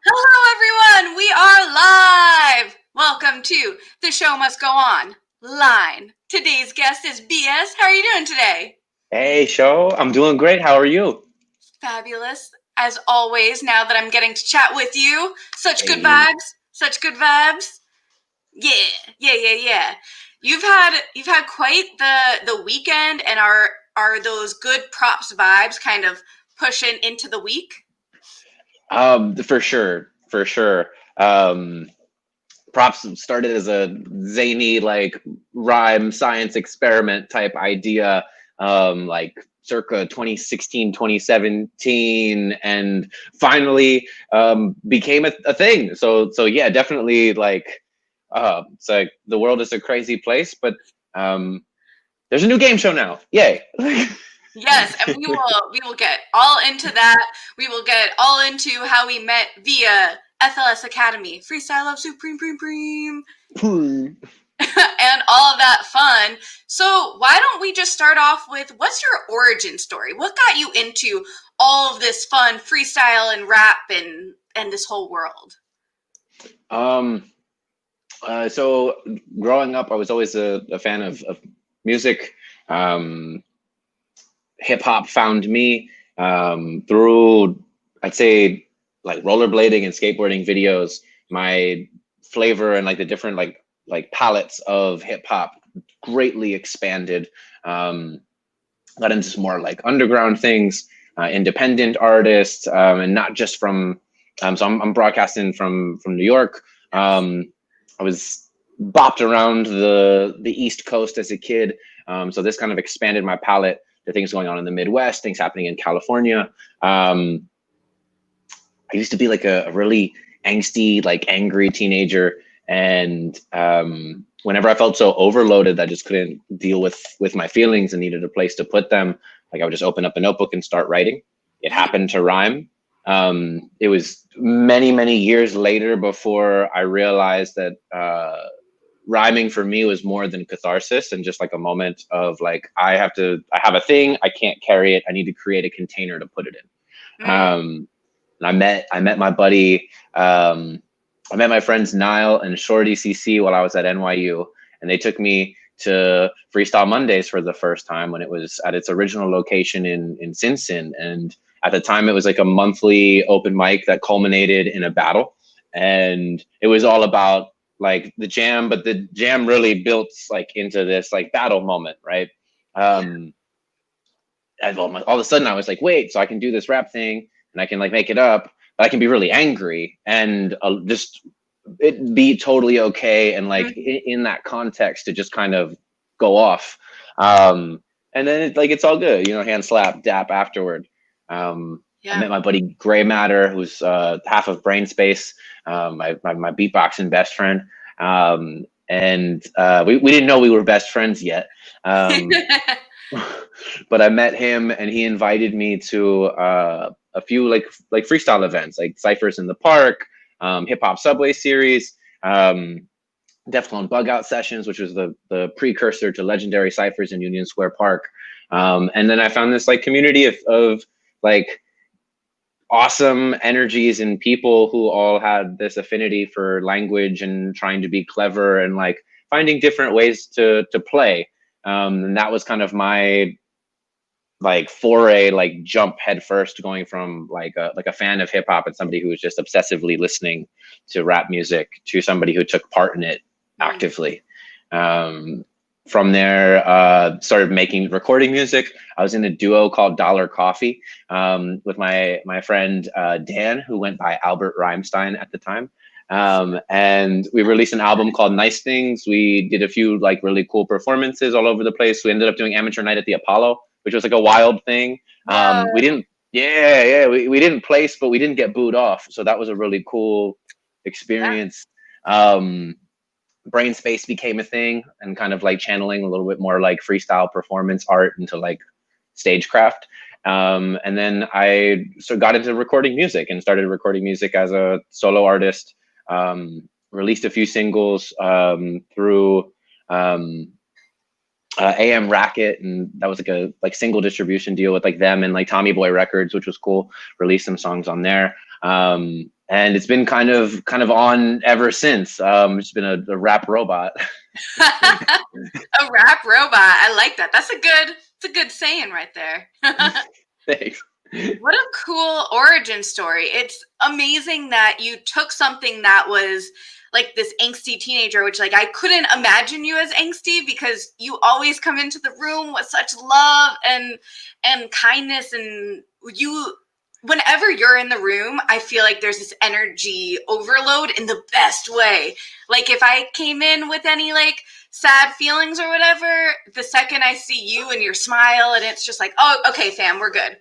Hello, everyone. We are live. Welcome to the show must go on. Line. Today's guest is BS. How are you doing today? Hey, SHO, I'm doing great. How are you? Fabulous, as always. Now that I'm getting to chat with you, such good Hey. vibes. Such good vibes. Yeah. You've had quite the weekend, and are those good props vibes kind of pushing into the week? For sure, for sure. Um, Props started as a zany, like, rhyme science experiment type idea, like circa 2016, 2017, and finally became a thing. So yeah, definitely, like, it's like the world is a crazy place, but there's a new game show now. Yay. Yes, and we will get all into that. We will get all into how we met via FLS Academy, Freestyle of Supreme Preme, and all of that fun. So why don't we just start off with what's your origin story? What got you into all of this fun freestyle and rap and this whole world? um so growing up, I was always a fan of music. Um, Hip hop found me through, I'd say, like rollerblading and skateboarding videos. My flavor and like the different like palettes of hip hop greatly expanded. Um, Got into some more like underground things, independent artists, and not just from. So I'm broadcasting from New York. I was bopped around the East Coast as a kid, so this kind of expanded my palette to things going on in the Midwest, things happening in California. I used to be like a really angsty, like angry teenager, and whenever I felt so overloaded, I just couldn't deal with my feelings and needed a place to put them. Like I would just open up a notebook and start writing. It happened to rhyme. It was many years later before I realized that rhyming for me was more than catharsis and just like a moment of like I have a thing, I can't carry it, I need to create a container to put it in. And I met my buddy. I met my friends Niall and Shorty CC while I was at NYU, and they took me to Freestyle Mondays for the first time when it was at its original location in Sinsin. And at the time, it was like a monthly open mic that culminated in a battle, and it was all about like the jam, but the jam really built like into this like battle moment, right? Um, and all of a sudden, I was like, wait, so I can do this rap thing and I can like make it up, but I can be really angry and just it be totally okay. And like in that context to just kind of go off. And then it's all good, hand slap, dap afterward. I met my buddy Gray Matter, who's half of Brain Space, my beatboxing best friend. And we didn't know we were best friends yet. But I met him and he invited me to a few like freestyle events, like Cyphers in the Park, Hip Hop Subway Series, Defcon Bug Out Sessions, which was the precursor to legendary Cyphers in Union Square Park. And then I found this like community of like awesome energies and people who all had this affinity for language and trying to be clever and like finding different ways to play. And that was kind of my like foray, like jump headfirst, going from like a fan of hip hop and somebody who was just obsessively listening to rap music to somebody who took part in it actively. From there, started recording music. I was in a duo called Dollar Coffee with my friend Dan, who went by Albert Rhymestein at the time. And we released an album called Nice Things. We did a few like really cool performances all over the place. We ended up doing Amateur Night at the Apollo, which was like a wild thing. We didn't, we didn't place, but we didn't get booed off. So that was a really cool experience. Brain Space became a thing and kind of like channeling a little bit more like freestyle performance art into like stagecraft. And then I got into recording music and started recording music as a solo artist. Released a few singles through AM Racket, and that was like a single distribution deal with like them and like Tommy Boy Records, which was cool. Released some songs on there. And it's been kind of on ever since. It's been a rap robot. A rap robot. I like that. That's a good saying right there. Thanks. What a cool origin story. It's amazing that you took something that was like this angsty teenager, which like I couldn't imagine you as angsty because you always come into the room with such love and kindness, and you, whenever you're in the room, I feel like there's this energy overload in the best way. Like if I came in with any like sad feelings or whatever, the second I see you and your smile, and it's just like, oh, okay, fam, we're good.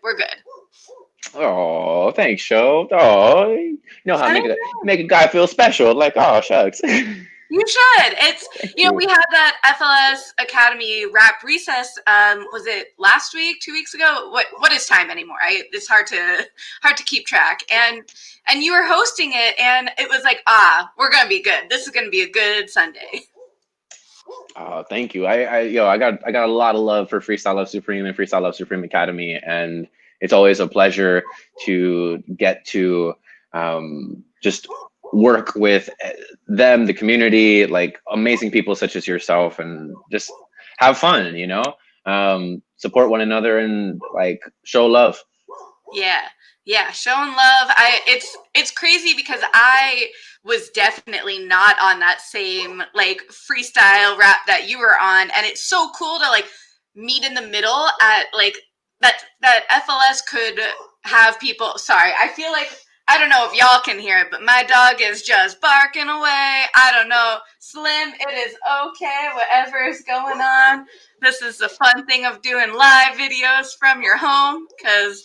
Oh, thanks, SHO. Oh, you know how to make a guy feel special. Like, oh, shucks. You should. It's, we had that FLS Academy rap recess. Was it last week, 2 weeks ago? What is time anymore? It's hard to keep track. And you were hosting it, and it was like, we're gonna be good. This is gonna be a good Sunday. Oh, thank you. I got a lot of love for Freestyle Love Supreme and Freestyle Love Supreme Academy, and it's always a pleasure to get to just work with them, the community, like amazing people such as yourself, and just have fun, support one another and like show love. Yeah, showing love. It's crazy because I was definitely not on that same like freestyle rap that you were on, and it's so cool to like meet in the middle at like that FLS could have people. Sorry, I feel like, I don't know if y'all can hear it, but my dog is just barking away. I don't know. Slim, it is okay, whatever is going on. This is the fun thing of doing live videos from your home, because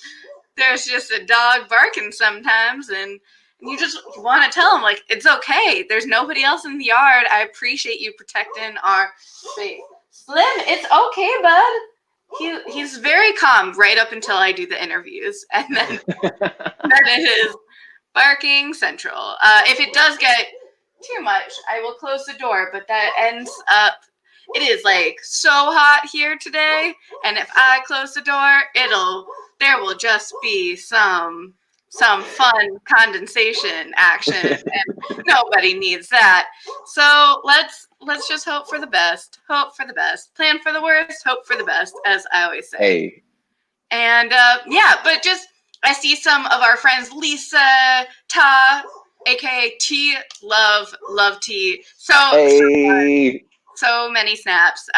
there's just a dog barking sometimes, and you just want to tell him, like, it's okay. There's nobody else in the yard. I appreciate you protecting our space. Slim, it's okay, bud. He's very calm right up until I do the interviews, and then it is barking central. If it does get too much, I will close the door, but that ends up, it is like so hot here today, and if I close the door, there will just be some fun condensation action, and nobody needs that. So let's just hope for the best. Hope for the best. Plan for the worst. Hope for the best, as I always say. Hey. And but just, I see some of our friends, Lisa, Ta, aka T, love T. So many snaps.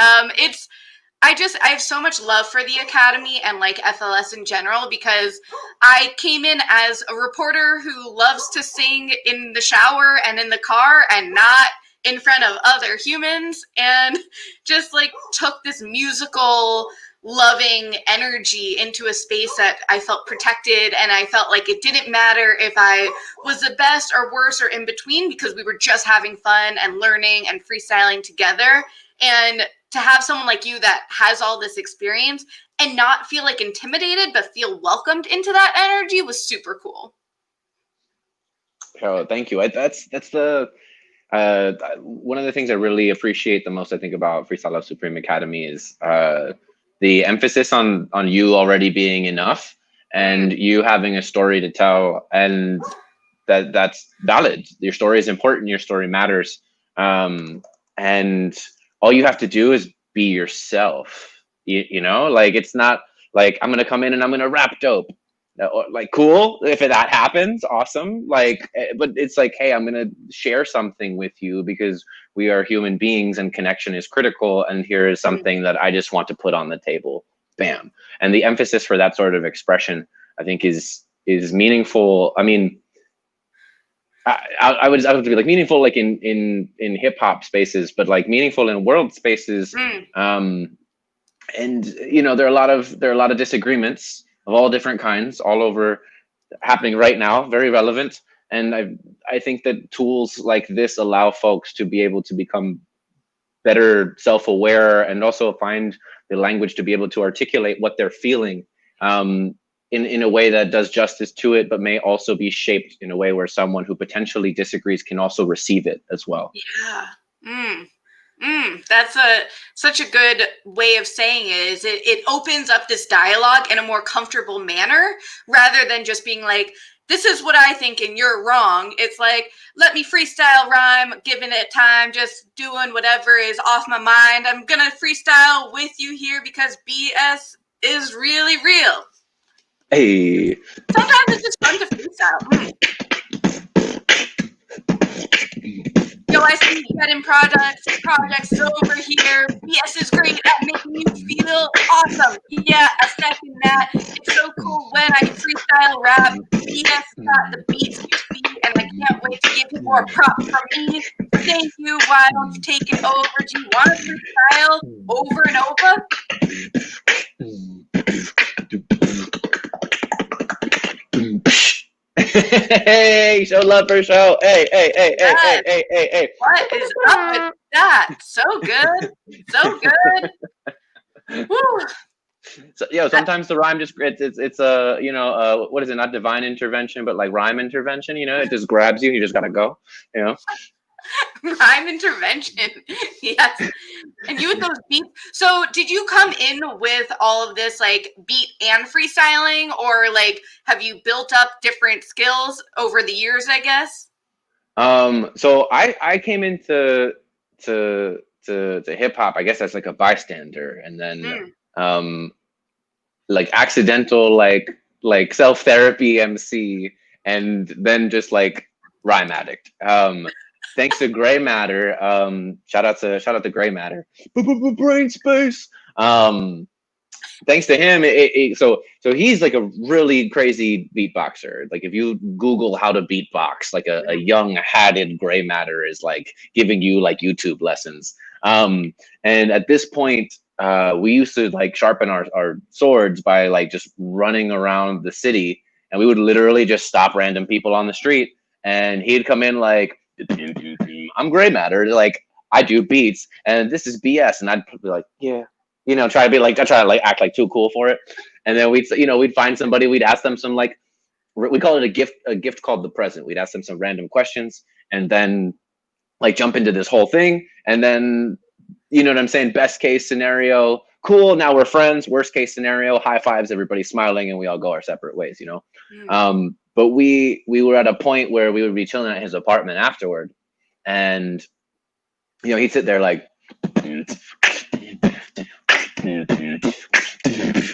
I have so much love for the Academy and like FLS in general, because I came in as a reporter who loves to sing in the shower and in the car and not in front of other humans, and just like took this musical loving energy into a space that I felt protected, and I felt like it didn't matter if I was the best or worst or in between, because we were just having fun and learning and freestyling together. And to have someone like you that has all this experience and not feel like intimidated but feel welcomed into that energy was super cool. Oh, thank you. That's the one of the things I really appreciate the most, I think, about Freestyle Love Supreme Academy is the emphasis on you already being enough and you having a story to tell, and that's valid. Your story is important. Your story matters. And all you have to do is be yourself. You know, like, it's not like I'm gonna come in and I'm gonna rap dope. Like, cool, if that happens, awesome. Like, but it's like, hey, I'm gonna share something with you because we are human beings and connection is critical, and here is something that I just want to put on the table. Bam. And the emphasis for that sort of expression, I think, is meaningful. I mean, I would be like meaningful like in hip hop spaces, but like meaningful in world spaces. And you know, there are a lot of disagreements of all different kinds all over happening right now, very relevant. And I think that tools like this allow folks to be able to become better self-aware and also find the language to be able to articulate what they're feeling in a way that does justice to it, but may also be shaped in a way where someone who potentially disagrees can also receive it as well. Yeah. That's such a good way of saying it. Is it opens up this dialogue in a more comfortable manner rather than just being like, this is what I think and you're wrong. It's like, let me freestyle rhyme, giving it time, just doing whatever is off my mind. I'm gonna freestyle with you here because BS is really real. Hey. Sometimes it's just fun to freestyle. Yo, I see you getting projects over here. BS is great at making you feel awesome. Yeah, I second that. It's so cool when I freestyle rap. BS got the beats you see, and I can't wait to give you more props from me. Thank you. Why don't you take it over? Do you want to freestyle over and over? Hey, show love for show. Hey. What is up with that? So good. So good. Woo. So, sometimes the rhyme just it's a what is it, not divine intervention but like rhyme intervention, it just grabs you and you just gotta go. Rhyme intervention. Yes. And you with those beats. So did you come in with all of this like beat and freestyling, or like have you built up different skills over the years, I guess? So I came into hip hop, I guess, as like a bystander, and then like accidental like self-therapy MC, and then just like rhyme addict. Thanks to Gray Matter. Shout out to Gray Matter. Brain space. Thanks to him, so he's like a really crazy beatboxer. Like if you Google how to beatbox, like a young hatted Gray Matter is like giving you like YouTube lessons. And at this point, we used to like sharpen our swords by like just running around the city, and we would literally just stop random people on the street, and he'd come in like, I'm Gray Matter, like I do beats, and this is BS, and I'd be like, yeah. Try to act like too cool for it. And then we'd find somebody, we'd ask them some like, we call it a gift called the present. We'd ask them some random questions and then like jump into this whole thing. And then, you know what I'm saying? Best case scenario, cool. Now we're friends. Worst case scenario, high fives, everybody's smiling, and we all go our separate ways, But we were at a point where we would be chilling at his apartment afterward. And, he'd sit there like, and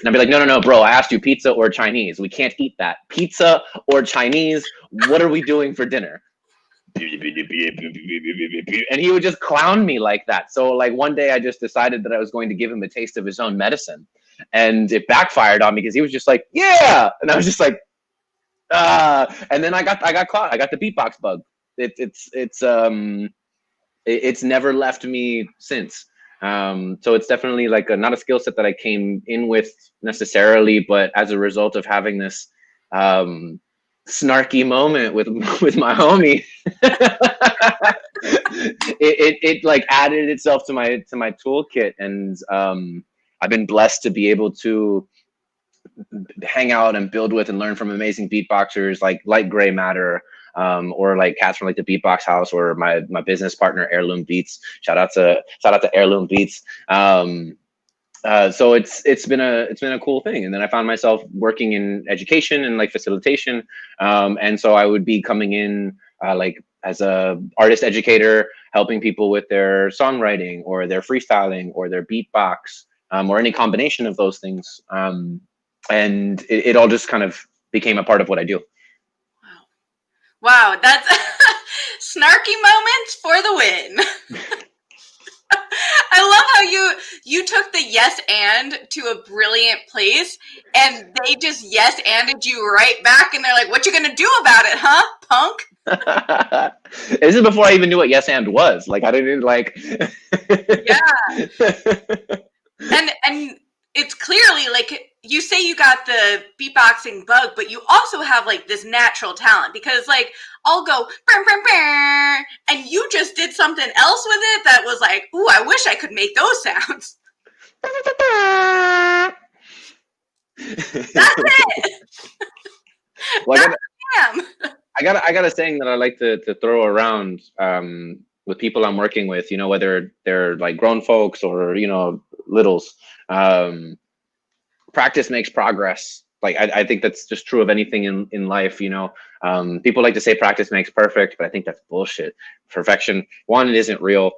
I'd be like, no, bro, I asked you pizza or Chinese. We can't eat that. Pizza or Chinese? What are we doing for dinner? And he would just clown me like that. So like one day I just decided that I was going to give him a taste of his own medicine. And it backfired on me because he was just like, yeah. And I was just like, and then I got caught. I got the beatbox bug. It's never left me since. So it's definitely like not a skill set that I came in with necessarily, but as a result of having this snarky moment with my homie, it like added itself to my toolkit, and I've been blessed to be able to hang out and build with and learn from amazing beatboxers like Gray Matter. Or like cats from like the Beatbox House, or my business partner Heirloom Beats. Shout out to Heirloom Beats. So it's been a cool thing. And then I found myself working in education and like facilitation, and so I would be coming in like as a artist educator, helping people with their songwriting or their freestyling or their beatbox, or any combination of those things. And it all just kind of became a part of what I do. Wow, that's snarky moments for the win. I love how you took the yes and to a brilliant place, and they just yes anded you right back, and they're like, "What you gonna do about it, huh, punk?" This is before I even knew what yes and was. Like I didn't like. Yeah, and it's clearly like. You say you got the beatboxing bug, but you also have like this natural talent, because like I'll go burr, burr, burr, and you just did something else with it that was like, ooh, I wish I could make those sounds. That's it. Well, I got a saying that I like to throw around with people I'm working with, whether they're like grown folks or, littles, practice makes progress. Like, I think that's just true of anything in life, people like to say practice makes perfect, but I think that's bullshit. Perfection, one, it isn't real.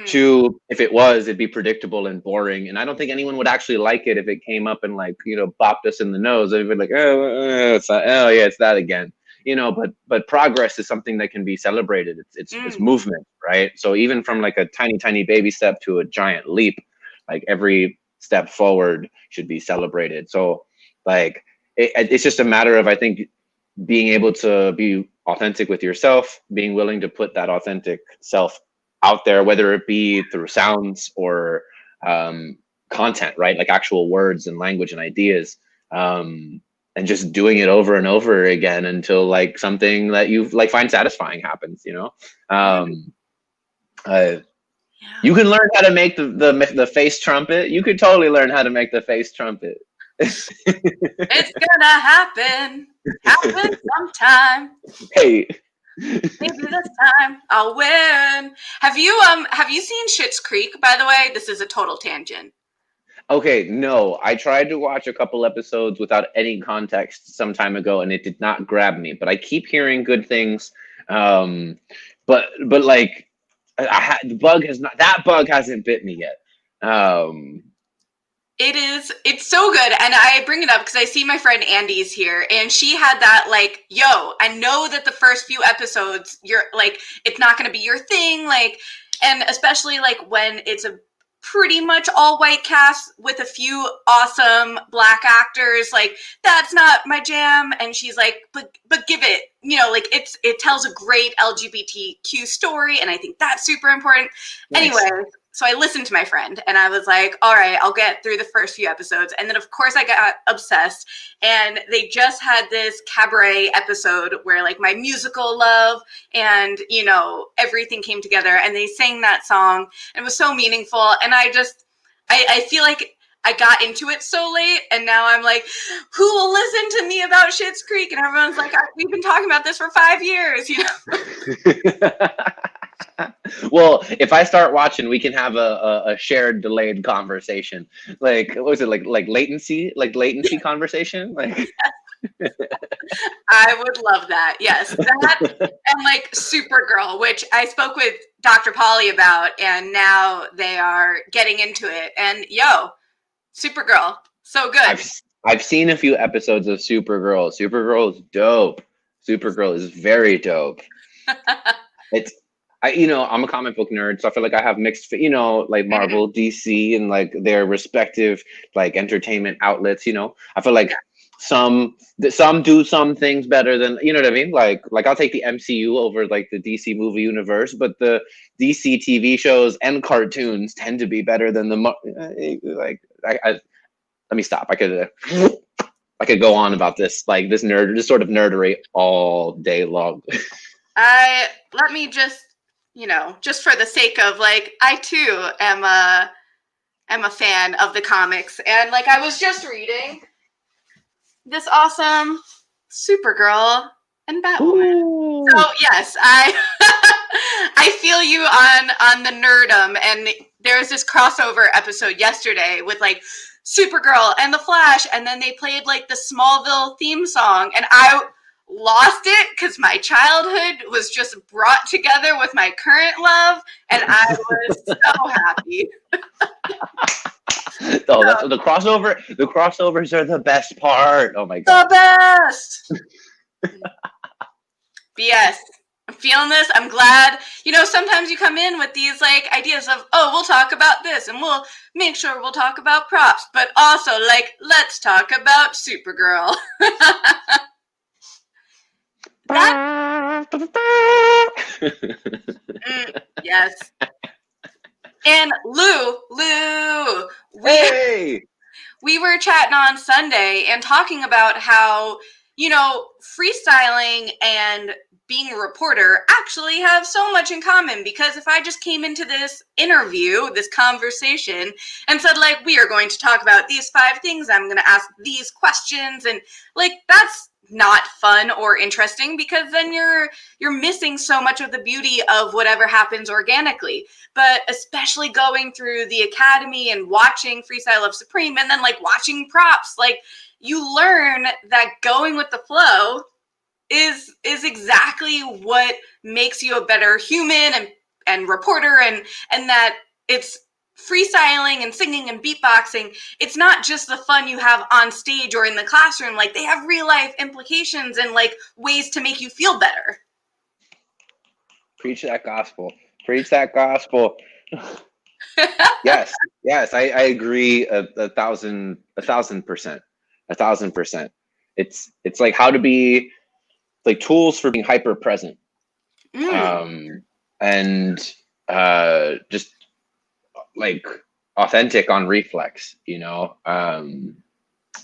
Two, if it was, it'd be predictable and boring. And I don't think anyone would actually like it if it came up and like, bopped us in the nose. They'd be like, it's not, oh yeah, it's that again. But progress is something that can be celebrated. It's movement, right? So even from like a tiny baby step to a giant leap, like every step forward should be celebrated. So like it's just a matter of, I think, being able to be authentic with yourself, being willing to put that authentic self out there, whether it be through sounds or content, right? Like actual words and language and ideas, and just doing it over and over again until like something that you like find satisfying happens, You can learn how to make the face trumpet. You could totally learn how to make the face trumpet. It's gonna happen sometime. Hey. Maybe this time I'll win. Have you seen Schitt's Creek, by the way? This is a total tangent. Okay, no. I tried to watch a couple episodes without any context some time ago, and it did not grab me. But I keep hearing good things. But like, that bug hasn't bit me yet. It's so good. And I bring it up because I see my friend Andy's here, and she had that like, yo, I know that the first few episodes, you're like, it's not going to be your thing. Like, and especially like when it's a pretty much all white cast with a few awesome Black actors, like that's not my jam. And she's like, but give it, like it tells a great LGBTQ story. And I think that's super important. Nice. Anyway. So I listened to my friend and I was like, all right, I'll get through the first few episodes. And then, of course, I got obsessed. And they just had this cabaret episode where, like, my musical love and, everything came together. And they sang that song. And it was so meaningful. And I feel like I got into it so late. And now I'm like, who will listen to me about Schitt's Creek? And everyone's like, we've been talking about this for 5 years, Well, if I start watching, we can have a shared delayed conversation. Like, what was it, like latency conversation? Like, I would love that. Yes, that and like Supergirl, which I spoke with Dr. Polly about, and now they are getting into it. And Supergirl, so good. I've seen a few episodes of Supergirl. Supergirl is dope. Supergirl is very dope. I'm a comic book nerd, so I feel like I have mixed, like Marvel, DC, and like their respective like entertainment outlets. I feel like some do some things better than, you know what I mean? Like I'll take the MCU over like the DC movie universe, but the DC TV shows and cartoons tend to be better than let me stop. I could go on about this, like this sort of nerdery all day long. Let me just, just for the sake of like, I too am a fan of the comics. And like, I was just reading this awesome Supergirl and Batwoman. Ooh. So yes, I feel you on the nerdum. And there's this crossover episode yesterday with like Supergirl and the Flash. And then they played like the Smallville theme song. And I lost it because my childhood was just brought together with my current love, and I was so happy. That's the crossover. The crossovers are the best part. Oh my god, the best. But yes, I'm feeling this. I'm glad. Sometimes you come in with these like ideas of, oh, we'll talk about this, and we'll make sure we'll talk about props, but also like, let's talk about Supergirl. Yes. And Lou, we were chatting on Sunday and talking about how, freestyling and being a reporter actually have so much in common, because if I just came into this interview, this conversation, and said like, we are going to talk about these 5 things, I'm going to ask these questions, and like, that's not fun or interesting, because then you're missing so much of the beauty of whatever happens organically. But especially going through the academy and watching Freestyle Love Supreme and then like watching props, like you learn that going with the flow is exactly what makes you a better human and reporter, and that it's freestyling and singing and beatboxing. It's not just the fun you have on stage or in the classroom. Like, they have real life implications and like ways to make you feel better. Preach that gospel. Preach that gospel. Yes, I agree 1,000%. 1,000%. It's like how to be like tools for being hyper present. And just like authentic on reflex, you know. I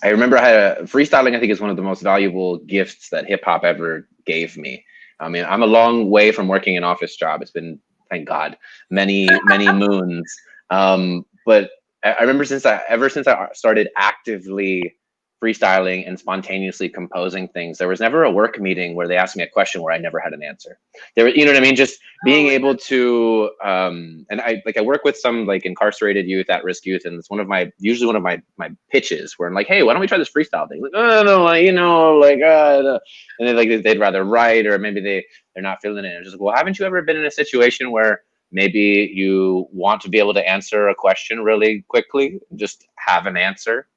remember freestyling, I think, is one of the most valuable gifts that hip hop ever gave me. I mean, I'm a long way from working an office job. It's been, thank God, many moons. But I remember ever since I started actively freestyling and spontaneously composing things, there was never a work meeting where they asked me a question where I never had an answer. There, you know what I mean? Just being able to, and I work with some like incarcerated youth, at-risk youth, and it's usually one of my pitches where I'm like, hey, why don't we try this freestyle thing? Like, oh no, you know, like, and then like they'd rather write, or maybe they're not feeling it. And just like, well, haven't you ever been in a situation where maybe you want to be able to answer a question really quickly, just have an answer?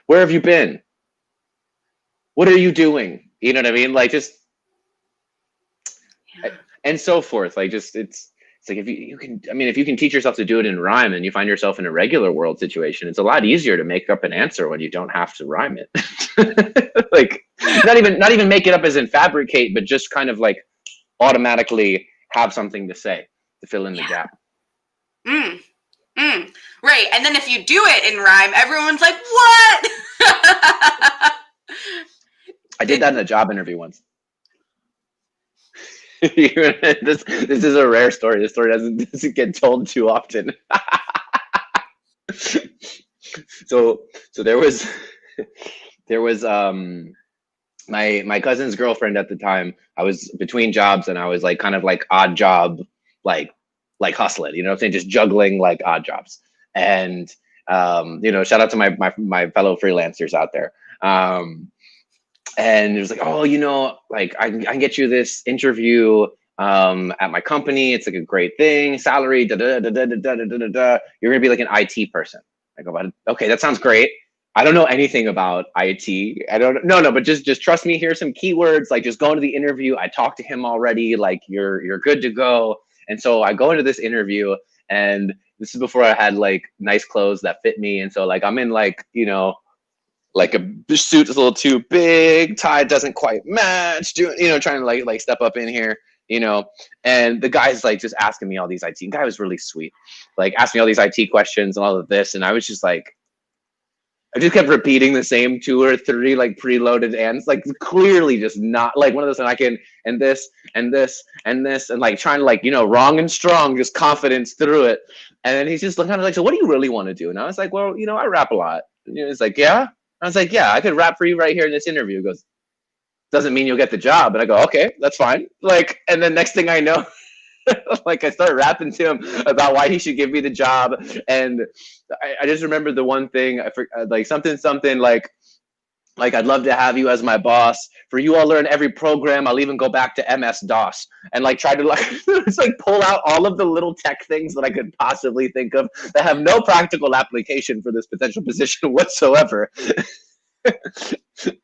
Where have you been? What are you doing? You know what I mean? Like, just, and so forth. Like, just, it's like, if you can, I mean, if you can teach yourself to do it in rhyme and you find yourself in a regular world situation, it's a lot easier to make up an answer when you don't have to rhyme it. Like, not even make it up as in fabricate, but just kind of like automatically have something to say to fill in the gap. Right. And then if you do it in rhyme, everyone's like, what? I did that in a job interview once. This is a rare story. This story doesn't get told too often. So there was my cousin's girlfriend at the time. I was between jobs and I was like kind of like odd job, like hustling, you know what I'm saying? Just juggling like odd jobs. And you know, shout out to my fellow freelancers out there. And it was like, oh, you know, like I can get you this interview at my company. It's like a great thing. Salary, da da da da da da da da da. You're gonna be like an IT person. I go, okay, that sounds great. I don't know anything about IT. I don't no, but just trust me. Here's some keywords. Like, just go into the interview. I talked to him already. Like, you're good to go. And so I go into this interview, and this is before I had like nice clothes that fit me. And so like I'm in like, you know, like a suit is a little too big, tie doesn't quite match, you know, trying to like step up in here, you know. And the guy's like just asking me all these IT. The guy was really sweet, like asked me all these IT questions and all of this, and I was just like, I just kept repeating the same 2 or 3 like preloaded ends, like clearly just not like one of those, and I can, and this and this and this, and like trying to like, you know, wrong and strong, just confidence through it. And then he's just kind of like, so what do you really want to do? And I was like, well, you know, I rap a lot. And he was like, yeah. I was like, yeah, I could rap for you right here in this interview. He goes, doesn't mean you'll get the job. And I go, okay, that's fine. Like, and then next thing I know, like I start rapping to him about why he should give me the job. And I just remember the one thing, like something like I'd love to have you as my boss. For you, I'll learn every program. I'll even go back to MS-DOS and like try to like just like pull out all of the little tech things that I could possibly think of that have no practical application for this potential position whatsoever.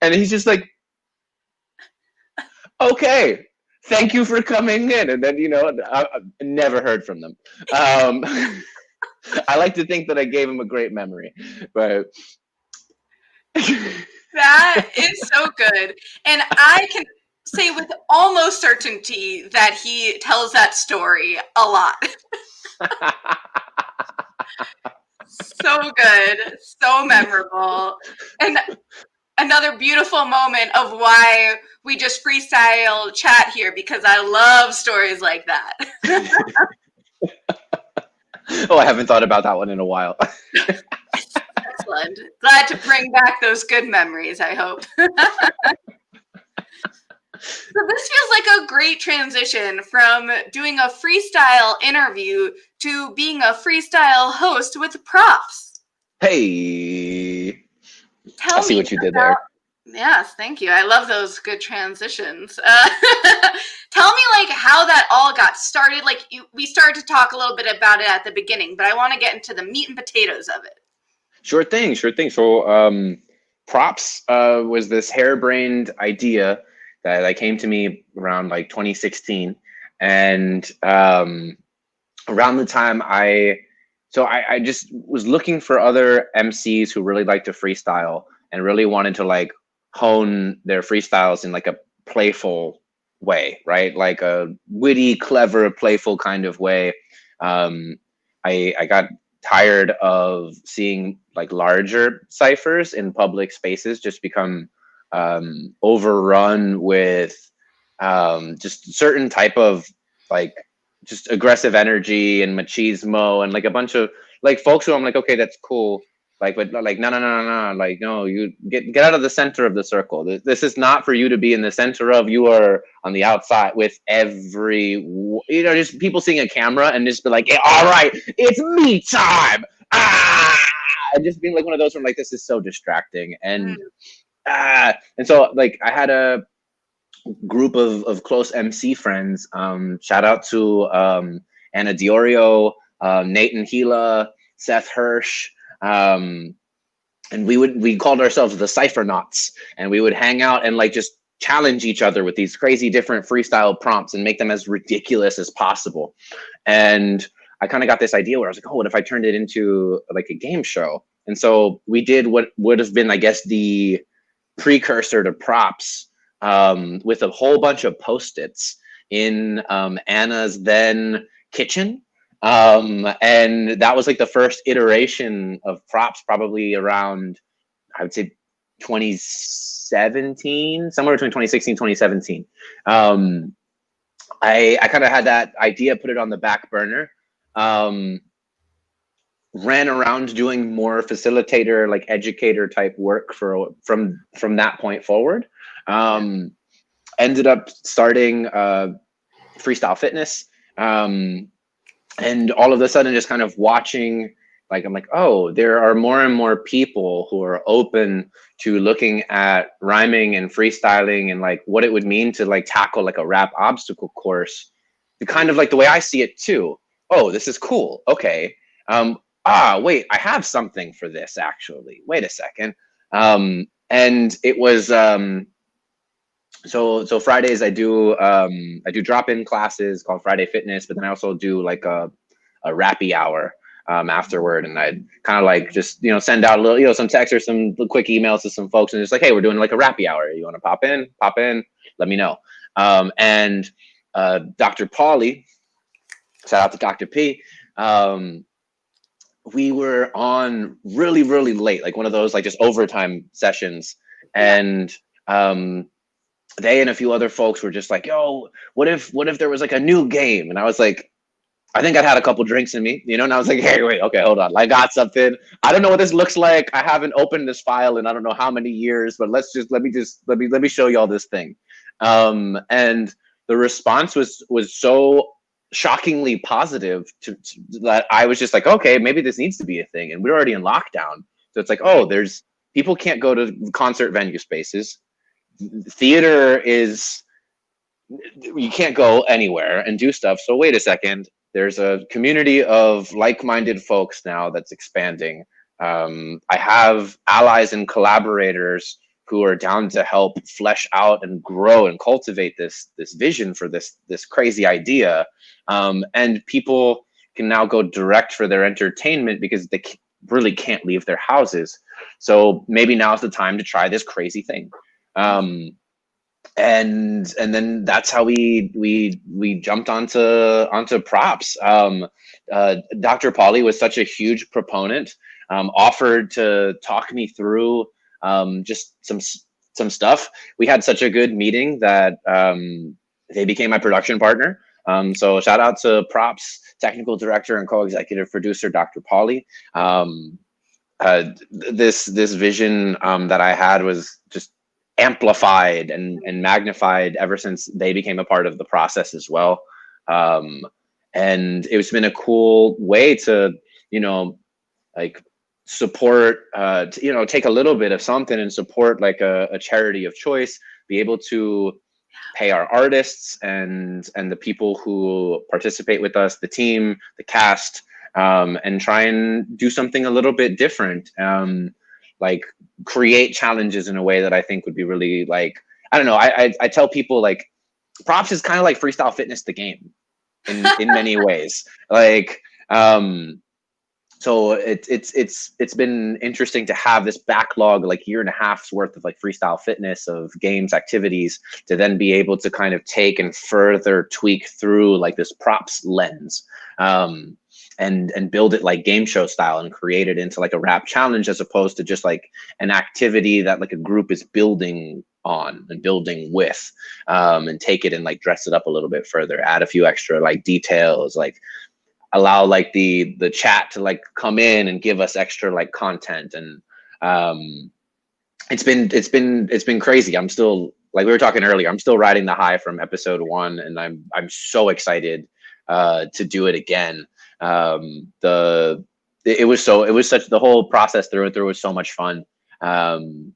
And he's just like, okay, thank you for coming in. And then, you know, I never heard from them. I like to think that I gave him a great memory, but that is so good. And I can say with almost certainty that he tells that story a lot. So good, so memorable. And another beautiful moment of why we just freestyle chat here, because I love stories like that. Oh, I haven't thought about that one in a while. Excellent. Glad to bring back those good memories, I hope. So this feels like a great transition from doing a freestyle interview to being a freestyle host with props. Hey, Tell I see me what you did about. there. Yes, thank you. I love those good transitions. Tell me like how that all got started. Like we started to talk a little bit about it at the beginning, but I want to get into the meat and potatoes of it. Sure thing, sure thing. So, props was this harebrained idea that came to me around like 2016, and around the time I just was looking for other MCs who really like to freestyle and really wanted to like hone their freestyles in like a playful way, right? Like a witty, clever, playful kind of way. Um, I got tired of seeing like larger ciphers in public spaces just become overrun with just certain type of like just aggressive energy and machismo and like a bunch of like folks who I'm like, okay, that's cool. Like, but like, no. Like, no, you get out of the center of the circle. This is not for you to be in the center of. You are on the outside with just people seeing a camera and just be like, hey, all right, it's me time. And just being like one of those where I'm like, this is so distracting. And so like I had a group of close MC friends. Shout out to Anna Diorio, Nathan Gila, Seth Hirsch, and we called ourselves the Cyphernauts, and we would hang out and like just challenge each other with these crazy different freestyle prompts and make them as ridiculous as possible. And I kind of got this idea where I was like, oh, what if I turned it into like a game show? And so we did what would have been, I guess, the precursor to props, with a whole bunch of Post-its in Anna's then kitchen. And that was like the first iteration of props, probably around, I would say 2017, somewhere between 2016, 2017. I kind of had that idea, put it on the back burner. Ran around doing more facilitator, like educator type work from that point forward. Ended up starting freestyle fitness, and all of a sudden just kind of watching, like I'm like, oh, there are more and more people who are open to looking at rhyming and freestyling and like what it would mean to like tackle like a rap obstacle course, the kind of like the way I see it too. Oh, this is cool. Okay. Wait, I have something for this actually. Wait a second. And it was so Fridays I do drop-in classes called Friday Fitness, but then I also do like a rappy hour afterward, and I'd kind of like just send out a little some text or some quick emails to some folks and just like, hey, we're doing like a rappy hour. You want to pop in? Let me know. And Dr. Pauly, shout out to Dr. P. We were on really late, like one of those like just overtime sessions, and they and a few other folks were just like, yo, what if there was like a new game? And I was like, I think I'd had a couple drinks in me, and I was like, hey, wait, okay, hold on. I got something. I don't know what this looks like. I haven't opened this file in I don't know how many years, but let me show y'all this thing. And the response was so shockingly positive to that I was just like, okay, maybe this needs to be a thing. And we're already in lockdown. So it's like, oh, there's people can't go to concert venue spaces. Theater is, you can't go anywhere and do stuff. So wait a second, there's a community of like-minded folks now that's expanding. I have allies and collaborators who are down to help flesh out and grow and cultivate this vision for this crazy idea. And people can now go direct for their entertainment because they really can't leave their houses. So maybe now's the time to try this crazy thing. And then that's how we jumped onto props. Dr. Pauly was such a huge proponent, offered to talk me through just some stuff. We had such a good meeting that they became my production partner. So shout out to props technical director and co-executive producer Dr. Pauly. This vision that I had was just amplified and magnified ever since they became a part of the process as well. And it's been a cool way to, you know, like support, you know, take a little bit of something and support like a charity of choice, be able to pay our artists and the people who participate with us, the team, the cast, and try and do something a little bit different. Like create challenges in a way that I think would be really like, I don't know. I tell people like props is kind of like freestyle fitness, the game in many ways. Like, so it's been interesting to have this backlog, like year and a half's worth of like freestyle fitness of games, activities, to then be able to kind of take and further tweak through like this props lens, and build it like game show style and create it into like a rap challenge, as opposed to just like an activity that like a group is building on and building with, and take it and like dress it up a little bit further, add a few extra like details, like allow like the chat to like come in and give us extra like content. And it's been crazy. I'm still, like we were talking earlier, I'm still riding the high from episode 1, and I'm so excited to do it again. It was such, the whole process through and through was so much fun. And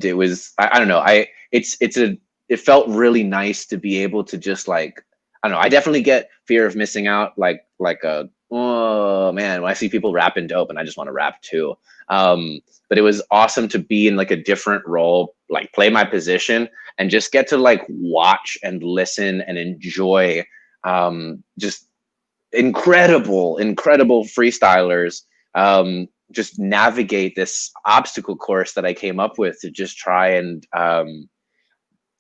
it was, I don't know, it felt really nice to be able to just like, I don't know, I definitely get fear of missing out, like oh man, when I see people rapping dope and I just want to rap too. But it was awesome to be in like a different role, like play my position and just get to like watch and listen and enjoy just incredible freestylers just navigate this obstacle course that I came up with to just try and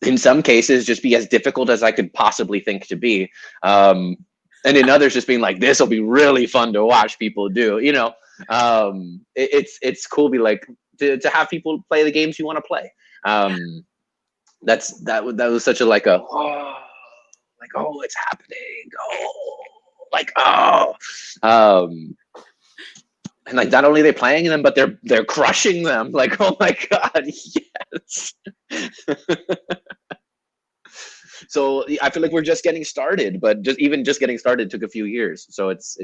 in some cases just be as difficult as I could possibly think to be, and in others just being like, this will be really fun to watch people do, you know. It's cool to be like to have people play the games you want to play. That was such a like a oh, like, oh, it's happening, oh, like, oh, and like not only are they playing them, but they're crushing them, like, oh my god, yes. So I feel like we're just getting started, but just getting started took a few years. So it's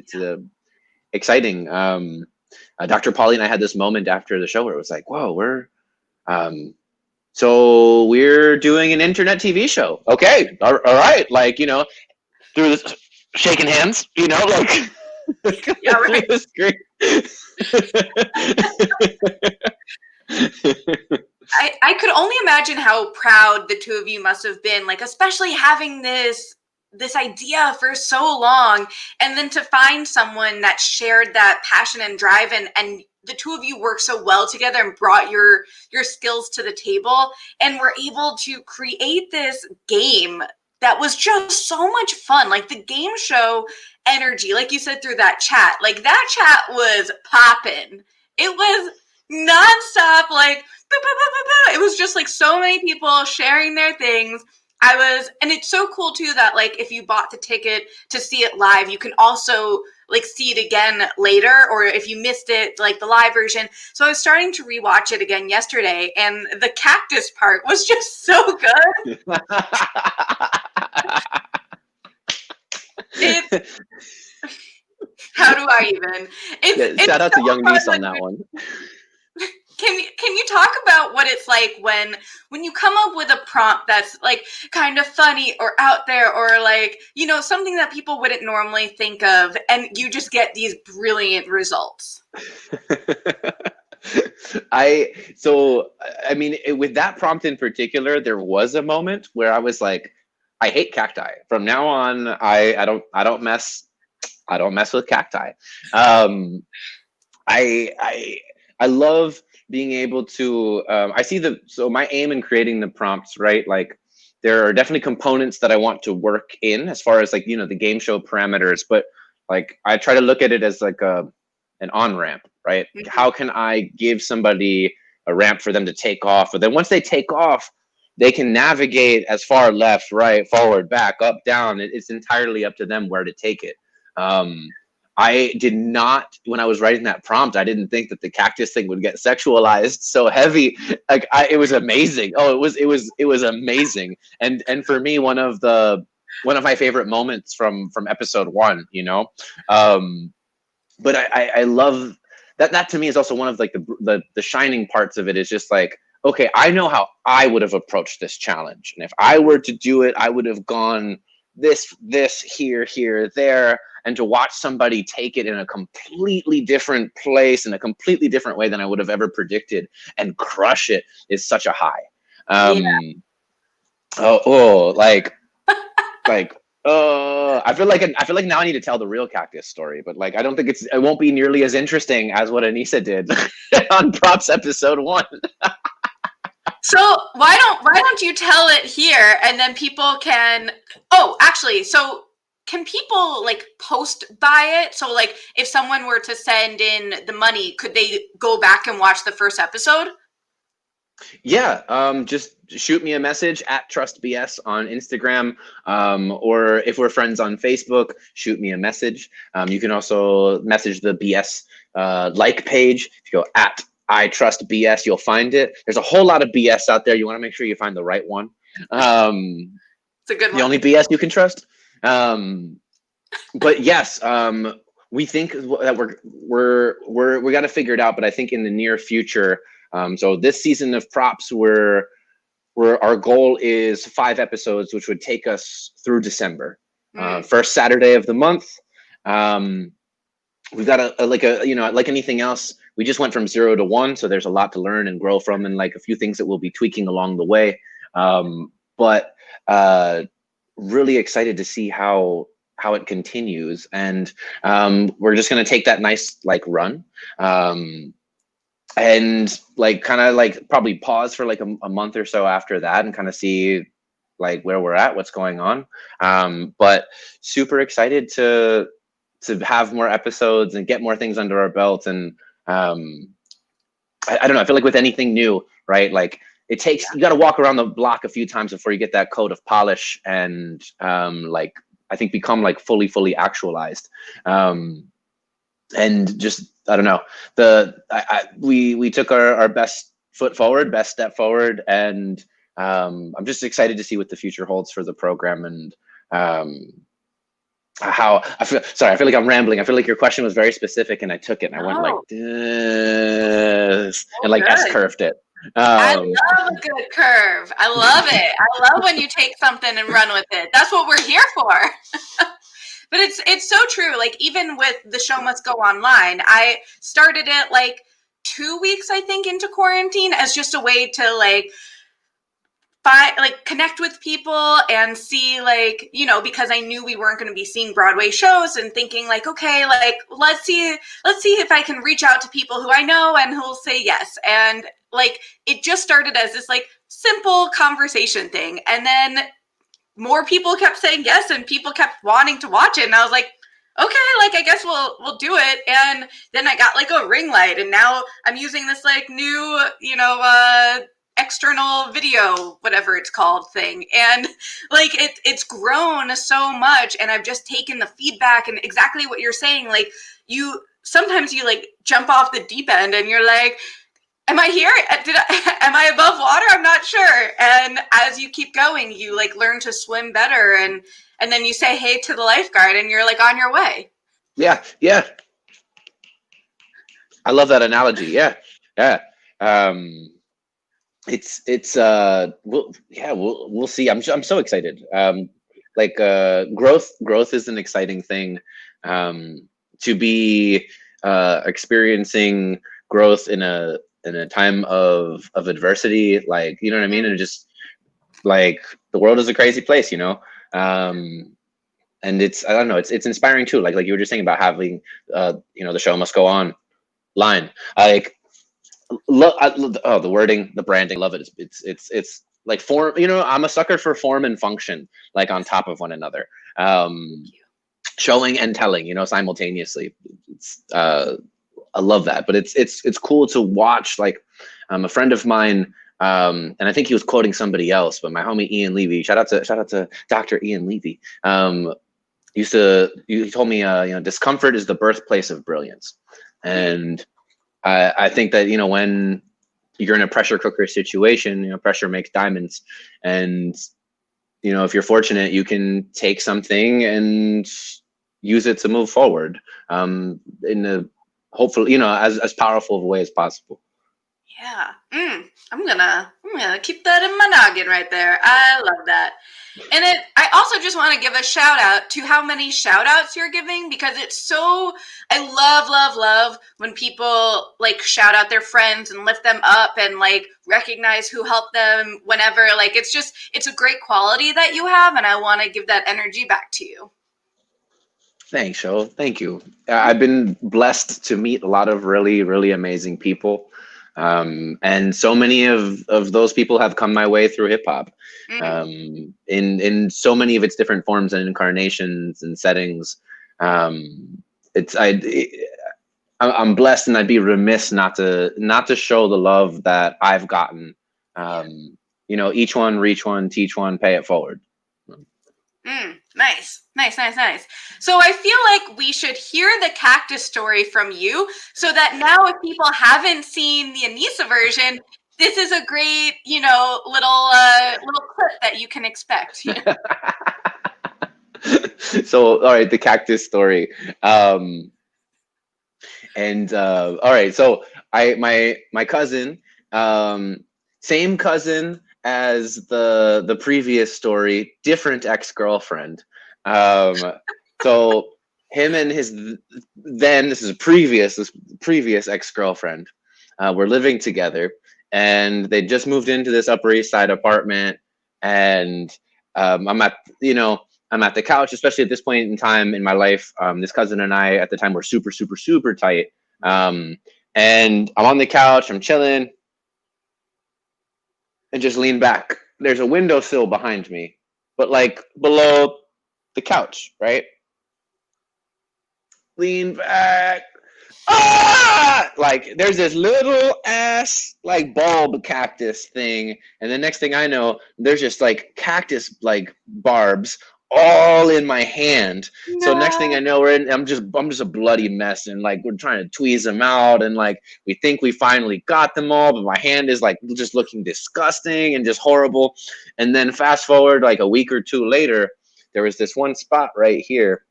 exciting. Dr. Pauly and I had this moment after the show where it was like, whoa, so we're doing an internet TV show. Okay, all right, like, you know, through this shaking hands, you know, like yeah, right. It was great. I could only imagine how proud the two of you must have been, like, especially having this idea for so long, and then to find someone that shared that passion and drive, and the two of you worked so well together and brought your skills to the table and were able to create this game that was just so much fun. Like the game show energy, like you said, through that chat, like that chat was popping. It was nonstop, like it was just like so many people sharing their things. And it's so cool too that like if you bought the ticket to see it live, you can also like see it again later, or if you missed it, like the live version. So I was starting to rewatch it again yesterday, and the cactus part was just so good. How do I even? Shout out to Young Niece on that one. Can you talk about what it's like when you come up with a prompt that's like kind of funny or out there, or like, you know, something that people wouldn't normally think of, and you just get these brilliant results? I mean, with that prompt in particular, there was a moment where I was like, I hate cacti. From now on, I don't mess with cacti. I love being able to, so my aim in creating the prompts, right? Like there are definitely components that I want to work in as far as like, you know, the game show parameters, but like I try to look at it as like an on-ramp, right? Mm-hmm. How can I give somebody a ramp for them to take off? But then once they take off, they can navigate as far left, right, forward, back, up, down. It's entirely up to them where to take it. I did not, when I was writing that prompt, I didn't think that the cactus thing would get sexualized so heavy. Like it was amazing. Oh, it was amazing. And for me, one of my favorite moments from episode 1, you know. But I love that to me is also one of like the shining parts of it, is just like, okay, I know how I would have approached this challenge. And if I were to do it, I would have gone this, here, there. And to watch somebody take it in a completely different place, in a completely different way than I would have ever predicted, and crush it is such a high. Like I feel like now I need to tell the real cactus story, but like I don't think it won't be nearly as interesting as what Anissa did on Props episode 1. So why don't you tell it here, and then people can, so can people like post buy it? So like if someone were to send in the money, could they go back and watch the first episode? Yeah, just shoot me a message at TrustBS on Instagram, or if we're friends on Facebook, shoot me a message. You can also message the BS like page. If you go at I Trust BS, you'll find it. There's a whole lot of BS out there. You want to make sure you find the right one. It's a good one. The only BS you can trust. But yes, we think that we got to figure it out. But I think in the near future, so this season of Props, our goal is 5 episodes, which would take us through December. First Saturday of the month. We've got like anything else, we just went from 0 to 1, so there's a lot to learn and grow from, and like a few things that we'll be tweaking along the way. But really excited to see how it continues, and we're just gonna take that nice like run, and like kind of like probably pause for like a month or so after that, and kind of see like where we're at, what's going on. But super excited to have more episodes and get more things under our belt. And I don't know, I feel like with anything new, right, like it takes, you got to walk around the block a few times before you get that coat of polish and like I think become like fully actualized. And just, I don't know, we took our best step forward, and I'm just excited to see what the future holds for the program. And how I feel like I'm rambling. I feel like your question was very specific, and I took it and I went like this and like S-curved it. I love a good curve. I love it. I love when you take something and run with it. That's what we're here for. But it's so true. Like even with the show must go online, I started it like 2 weeks, I think, into quarantine as just a way to like connect with people and see, like, you know, because I knew we weren't going to be seeing Broadway shows, and thinking like, okay, like let's see if I can reach out to people who I know and who'll say yes. And like it just started as this like simple conversation thing, and then more people kept saying yes, and people kept wanting to watch it, and I was like, okay, like I guess we'll do it. And then I got like a ring light, and now I'm using this like new, you know, external video, whatever it's called, thing. And like it's grown so much, and I've just taken the feedback and exactly what you're saying. Like sometimes you like jump off the deep end and you're like, am I here? Am I above water? I'm not sure. And as you keep going, you like learn to swim better, and then you say hey to the lifeguard, and you're like on your way. Yeah. I love that analogy. Yeah. We'll see. I'm so excited. Growth is an exciting thing. To be experiencing growth in a time of adversity, like, you know what I mean? And just like the world is a crazy place, you know? And it's, I don't know, it's inspiring too. Like you were just saying about having, you know, the show must go on line. Like, the wording, the branding, love it. It's like form, you know, I'm a sucker for form and function, like on top of one another, showing and telling, you know, simultaneously. It's, I love that. But it's cool to watch. Like, a friend of mine, and I think he was quoting somebody else, but my homie Ian Levy, shout out to Dr. Ian Levy. you told me, discomfort is the birthplace of brilliance. And I think that, when you're in a pressure cooker situation, pressure makes diamonds. And, if you're fortunate, you can take something and use it to move forward, in a hopefully, as powerful of a way as possible. Yeah. I'm gonna keep that in my noggin right there. I love that. And I also just want to give a shout out to how many shout outs you're giving, because I love when people like shout out their friends and lift them up and like recognize who helped them whenever. Like, it's a great quality that you have, and I want to give that energy back to you. Thanks, Sho. Thank you. I've been blessed to meet a lot of really, really amazing people. And so many of those people have come my way through hip hop, in so many of its different forms and incarnations and settings. I'm blessed, and I'd be remiss not to show the love that I've gotten. Each one, reach one, teach one, pay it forward. Nice. So I feel like we should hear the cactus story from you, so that now if people haven't seen the Anissa version, this is a great, little clip that you can expect. So, all right, the cactus story. All right, so my cousin, same cousin as the previous story, different ex-girlfriend. So him and his previous ex-girlfriend were living together, and they just moved into this Upper East Side apartment. And I'm at the couch, especially at this point in time in my life. This cousin and I at the time were super, super, super tight. And I'm on the couch, I'm chilling, and just lean back. There's a windowsill behind me, but like below the couch, right? Lean back. Like there's this little ass like bulb cactus thing, and the next thing I know, there's just like cactus like barbs all in my hand. No. So next thing I know, I'm just a bloody mess, and like we're trying to tweeze them out, and like we think we finally got them all, but my hand is like just looking disgusting and just horrible. And then fast forward like a week or two later, there was this one spot right here.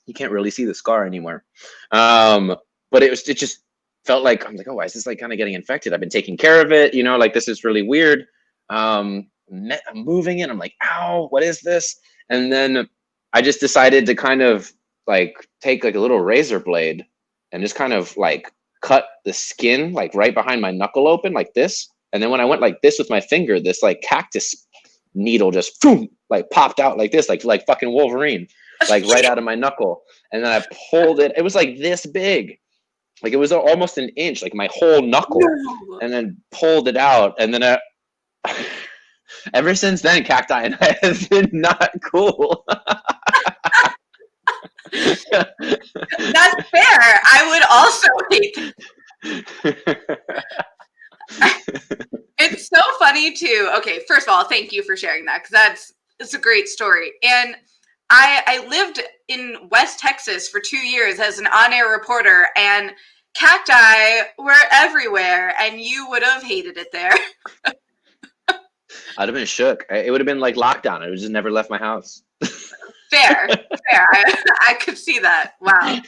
You can't really see the scar anymore, but it just felt like, I'm like, oh, why is this like kind of getting infected? I've been taking care of it, like this is really weird. I'm moving it, I'm like, ow, what is this? And then I just decided to kind of like take like a little razor blade and just kind of like cut the skin like right behind my knuckle open like this. And then when I went like this with my finger, this like cactus needle just boom, like popped out like this, like fucking Wolverine, like right out of my knuckle. And then I pulled it. It was like this big, like it was almost an inch, like my whole knuckle. No. And then pulled it out. And then ever since then, cacti and I have been not cool. That's fair. I would also hate. It's so funny too. Okay, first of all, thank you for sharing that, because it's a great story. And I lived in West Texas for 2 years as an on-air reporter, and cacti were everywhere, and you would have hated it there. I'd have been shook. It would have been like lockdown. I would just never left my house. Fair. I could see that. Wow,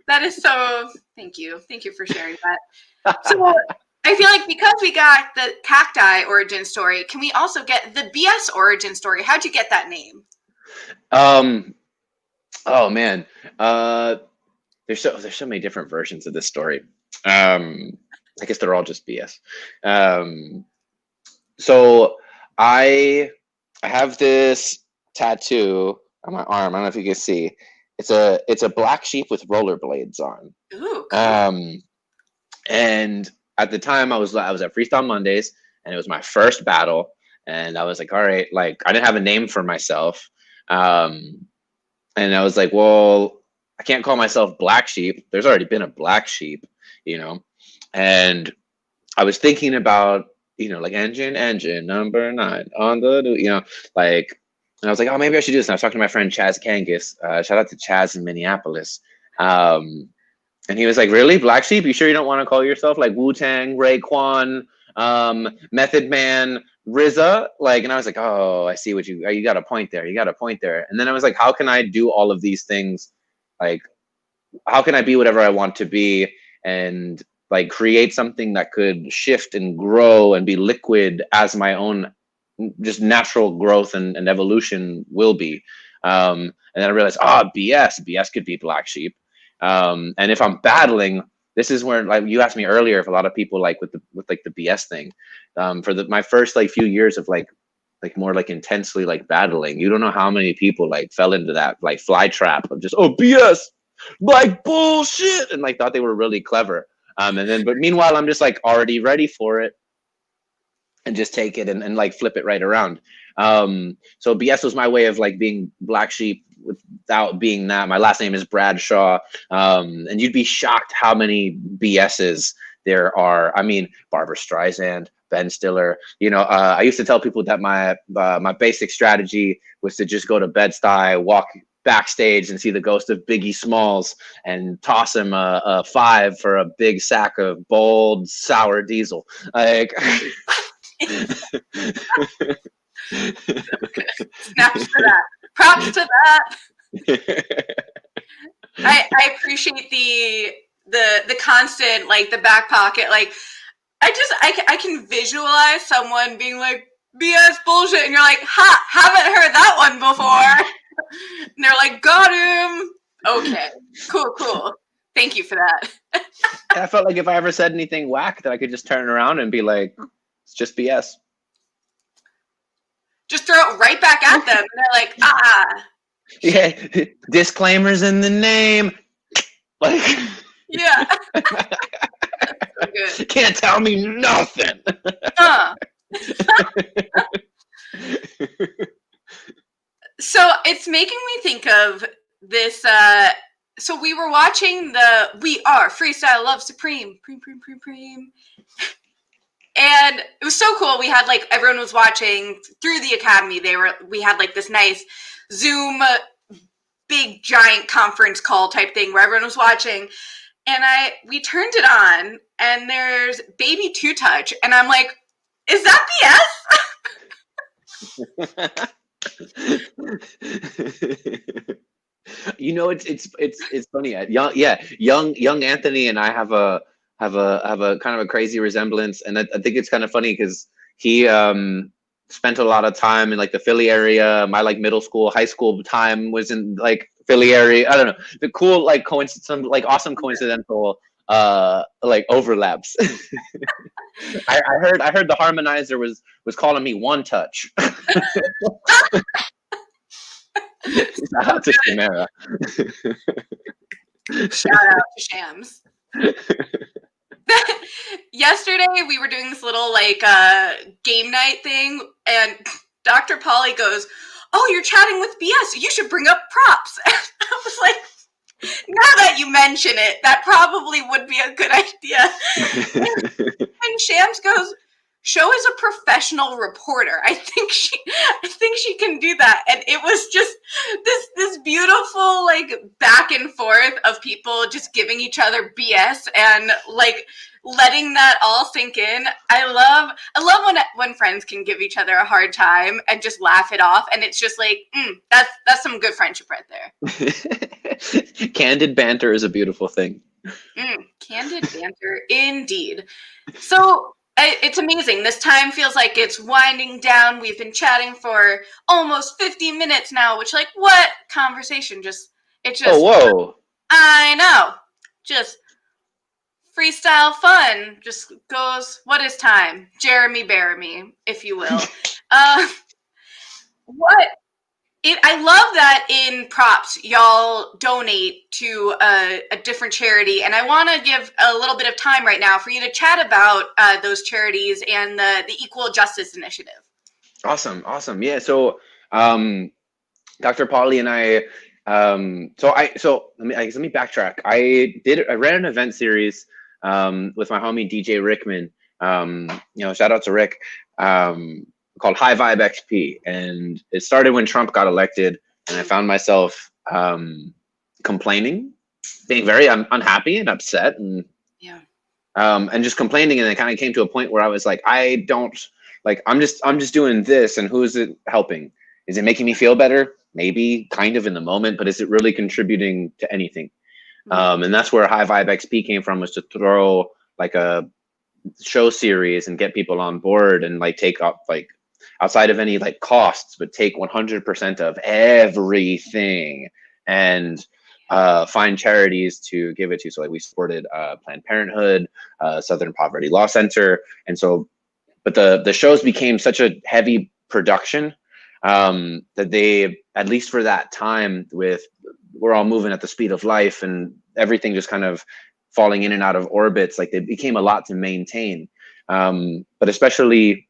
that is so. Thank you for sharing that. So I feel like because we got the cacti origin story, can we also get the BS origin story? How'd you get that name? Oh man. There's so many different versions of this story. I guess they're all just BS. So I have this tattoo on my arm. I don't know if you can see. It's a black sheep with rollerblades on. Ooh, cool. And at the time I was at Freestyle Mondays, and it was my first battle, and I was like, all right, like I didn't have a name for myself. And I was like, well, I can't call myself Black Sheep. There's already been a Black Sheep, and I was thinking about, like engine number 9 on the, like And I was like, oh, maybe I should do this. And I was talking to my friend Chaz Kangas. Shout out to Chaz in Minneapolis. And he was like, really? Black Sheep? You sure you don't want to call yourself like Wu-Tang, Raekwon, Method Man, RZA? Like, and I was like, oh, I see what you got a point there. You got a point there. And then I was like, how can I do all of these things? Like, how can I be whatever I want to be and like create something that could shift and grow and be liquid as my own just natural growth and evolution will be. And then I realized, BS could be Black Sheep. And if I'm battling, this is where, like you asked me earlier, if a lot of people like with like the BS thing, for my first like few years of like more like intensely like battling, you don't know how many people like fell into that like fly trap of just, oh, BS, like bullshit, and like thought they were really clever. But meanwhile, I'm just like already ready for it and just take it and like flip it right around. So BS was my way of like being Black Sheep without being that. My last name is Bradshaw. And you'd be shocked how many BS's there are. I mean, Barbara Streisand, Ben Stiller. You know, I used to tell people that my basic strategy was to just go to Bed-Stuy, walk backstage and see the ghost of Biggie Smalls and toss him a 5 for a big sack of bold sour diesel. Like, Snaps for that. Props to that. I appreciate the constant, like the back pocket. Like I can visualize someone being like, BS bullshit, and you're like, ha, haven't heard that one before. And they're like, got him. Okay, cool. Thank you for that. I felt like if I ever said anything whack, that I could just turn around and be like, it's just BS. Just throw it right back at them. And they're like, ah. Yeah, disclaimers in the name. Like, yeah. So good. Can't tell me nothing. So it's making me think of this. So we were watching the We Are Freestyle Love Supreme. Preem. And it was so cool. We had like, everyone was watching through the academy. We had like this nice Zoom, big giant conference call type thing where everyone was watching. And we turned it on and there's Baby Two Touch. And I'm like, is that BS? You know, it's funny. Young Anthony and I have a kind of a crazy resemblance, and I think it's kind of funny because he spent a lot of time in like the Philly area. My like middle school, high school time was in like Philly area. I don't know, the cool like some like awesome coincidental like overlaps. I heard the harmonizer was calling me One Touch. Shout out to Chimera. Shout out to Shams. Yesterday we were doing this little like game night thing, and Dr. Polly goes, "Oh, you're chatting with BS. You should bring up props." And I was like, now that you mention it, that probably would be a good idea. And Shams goes, SHO is a professional reporter. I think she can do that. And it was just this beautiful like back and forth of people just giving each other BS and like letting that all sink in. I love when friends can give each other a hard time and just laugh it off. And it's just like, that's some good friendship right there. Candid banter is a beautiful thing. Candid banter, indeed. So it's amazing. This time feels like it's winding down. We've been chatting for almost 50 minutes now, which like what conversation? Oh, whoa. I know. Just freestyle fun. Just goes, what is time? Jeremy Bearimy, if you will. I love that in props, y'all donate to a different charity, and I want to give a little bit of time right now for you to chat about those charities and the Equal Justice Initiative. Awesome. Yeah. So, Dr. Polly and I, let me backtrack. I ran an event series with my homie DJ Rickman. Shout out to Rick. called High Vibe XP, and it started when Trump got elected, and I found myself complaining, being very unhappy and upset, and Yeah. and just complaining, and it kind of came to a point where I was like, I don't like, I'm just doing this, and who is it helping? Is it making me feel better? Maybe, kind of in the moment, but is it really contributing to anything? And that's where High Vibe XP came from, was to throw like a show series and get people on board, and like take up like outside of any like costs, but take 100% of everything, and find charities to give it to. So like we supported Planned Parenthood, Southern Poverty Law Center, and so, but the shows became such a heavy production that they, at least for that time, with we're all moving at the speed of life and everything just kind of falling in and out of orbits, like it became a lot to maintain. But especially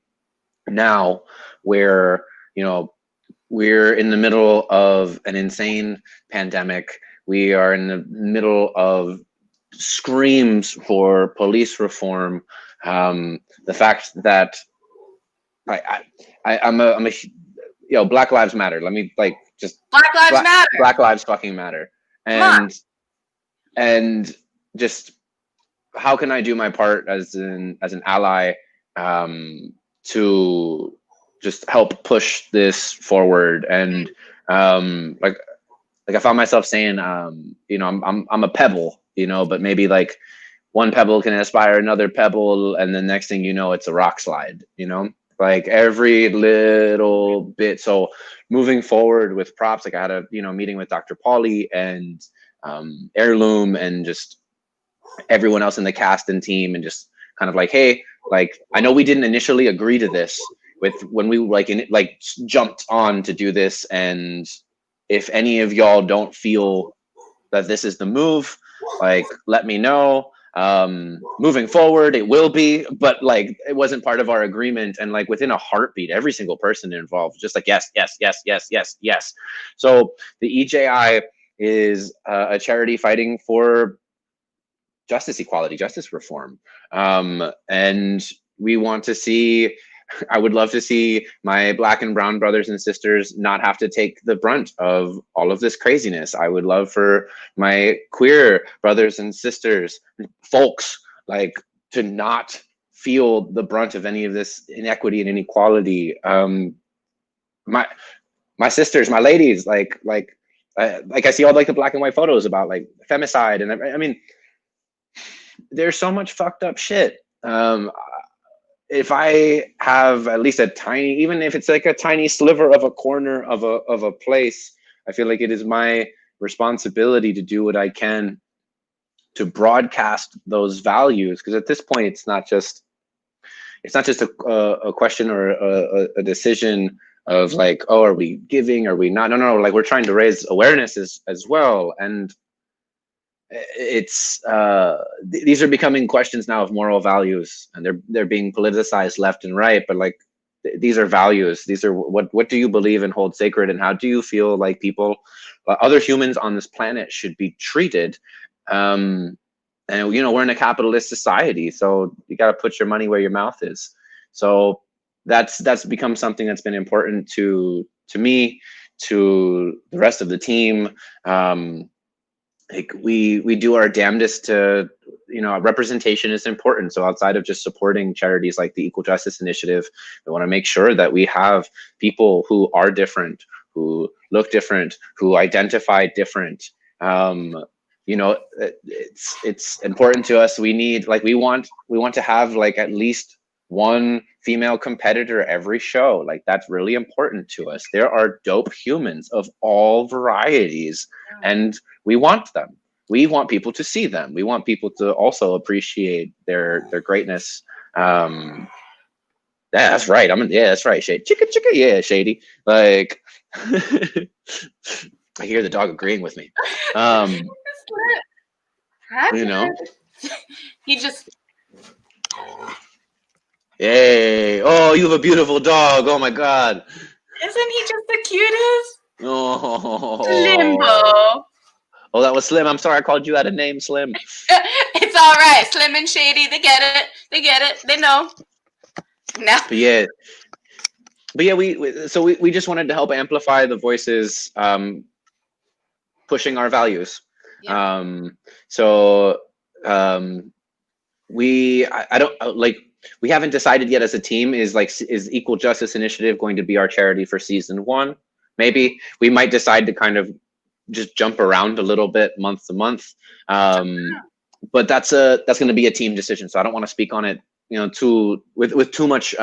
now, where we're in the middle of an insane pandemic, we are in the middle of screams for police reform. The fact that I'm a Black Lives Matter. Let me like just Black Lives Matter. Black Lives fucking matter. And just how can I do my part as an ally to just help push this forward? And like I found myself saying, I'm a pebble, but maybe like one pebble can inspire another pebble, and the next thing you know, it's a rock slide, like every little bit. So moving forward with props, like I had a meeting with Dr. Pauly and Heirloom and just everyone else in the cast and team, and just kind of like, hey, like I know we didn't initially agree to this when we jumped on to do this, and if any of y'all don't feel that this is the move, like let me know. Moving forward it will be, but like it wasn't part of our agreement. And like within a heartbeat, every single person involved just like yes. So the EJI is a charity fighting for justice, equality, justice reform, and we want to see, I would love to see my Black and brown brothers and sisters not have to take the brunt of all of this craziness. I would love for my queer brothers and sisters, folks, like to not feel the brunt of any of this inequity and inequality. My sisters, my ladies, like I see all like the black and white photos about like femicide, and I mean, there's so much fucked up shit. If I have at least a tiny, even if it's like a tiny sliver of a corner of a place, I feel like it is my responsibility to do what I can to broadcast those values. Because at this point, it's not just a question or a decision of like, oh, are we giving? Are we not? No, like we're trying to raise awareness as well. And it's these are becoming questions now of moral values, and they're being politicized left and right, but like these are values. These are what do you believe and hold sacred, and how do you feel like people, other humans on this planet should be treated? And we're in a capitalist society, so you got to put your money where your mouth is. So that's become something that's been important to me, to the rest of the team. Like we do our damnedest to, representation is important. So outside of just supporting charities like the Equal Justice Initiative, we want to make sure that we have people who are different, who look different, who identify different. It's important to us. We want to have like at least one female competitor every show. Like that's really important to us. There are dope humans of all varieties, and we want them. We want people to see them. We want people to also appreciate their greatness. Yeah, that's right. That's right. Shady. Chicka. Yeah, Shady. Like, I hear the dog agreeing with me. He just. Yay! Oh, you have a beautiful dog. Oh my God. Isn't he just the cutest? Oh. Limbo. Oh, that was Slim. I'm sorry I called you out of name, Slim. It's all right. Slim and Shady, they get it. They know. Now. But yeah. but yeah, we just wanted to help amplify the voices, pushing our values. Yeah. So I don't like, we haven't decided yet as a team, is Equal Justice Initiative going to be our charity for season 1? Maybe we might decide to kind of just jump around a little bit month to month. But that's going to be a team decision. So I don't want to speak on it, with too much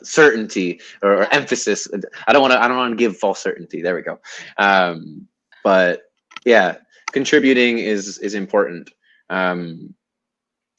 certainty or emphasis. I don't want to give false certainty. There we go. But yeah, contributing is important. And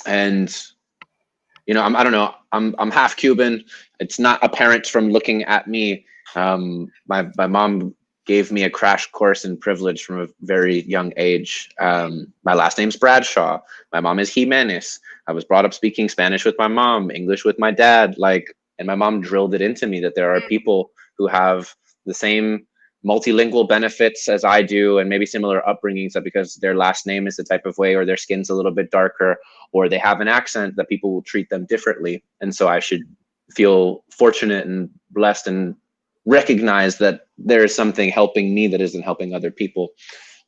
I don't know, I'm half Cuban. It's not apparent from looking at me. My mom gave me a crash course in privilege from a very young age. My last name's Bradshaw. My mom is Jimenez. I was brought up speaking Spanish with my mom, English with my dad, and my mom drilled it into me that there are people who have the same multilingual benefits as I do, and maybe similar upbringings, that because their last name is the type of way, or their skin's a little bit darker, or they have an accent, that people will treat them differently. And so I should feel fortunate and blessed and recognize that there is something helping me that isn't helping other people.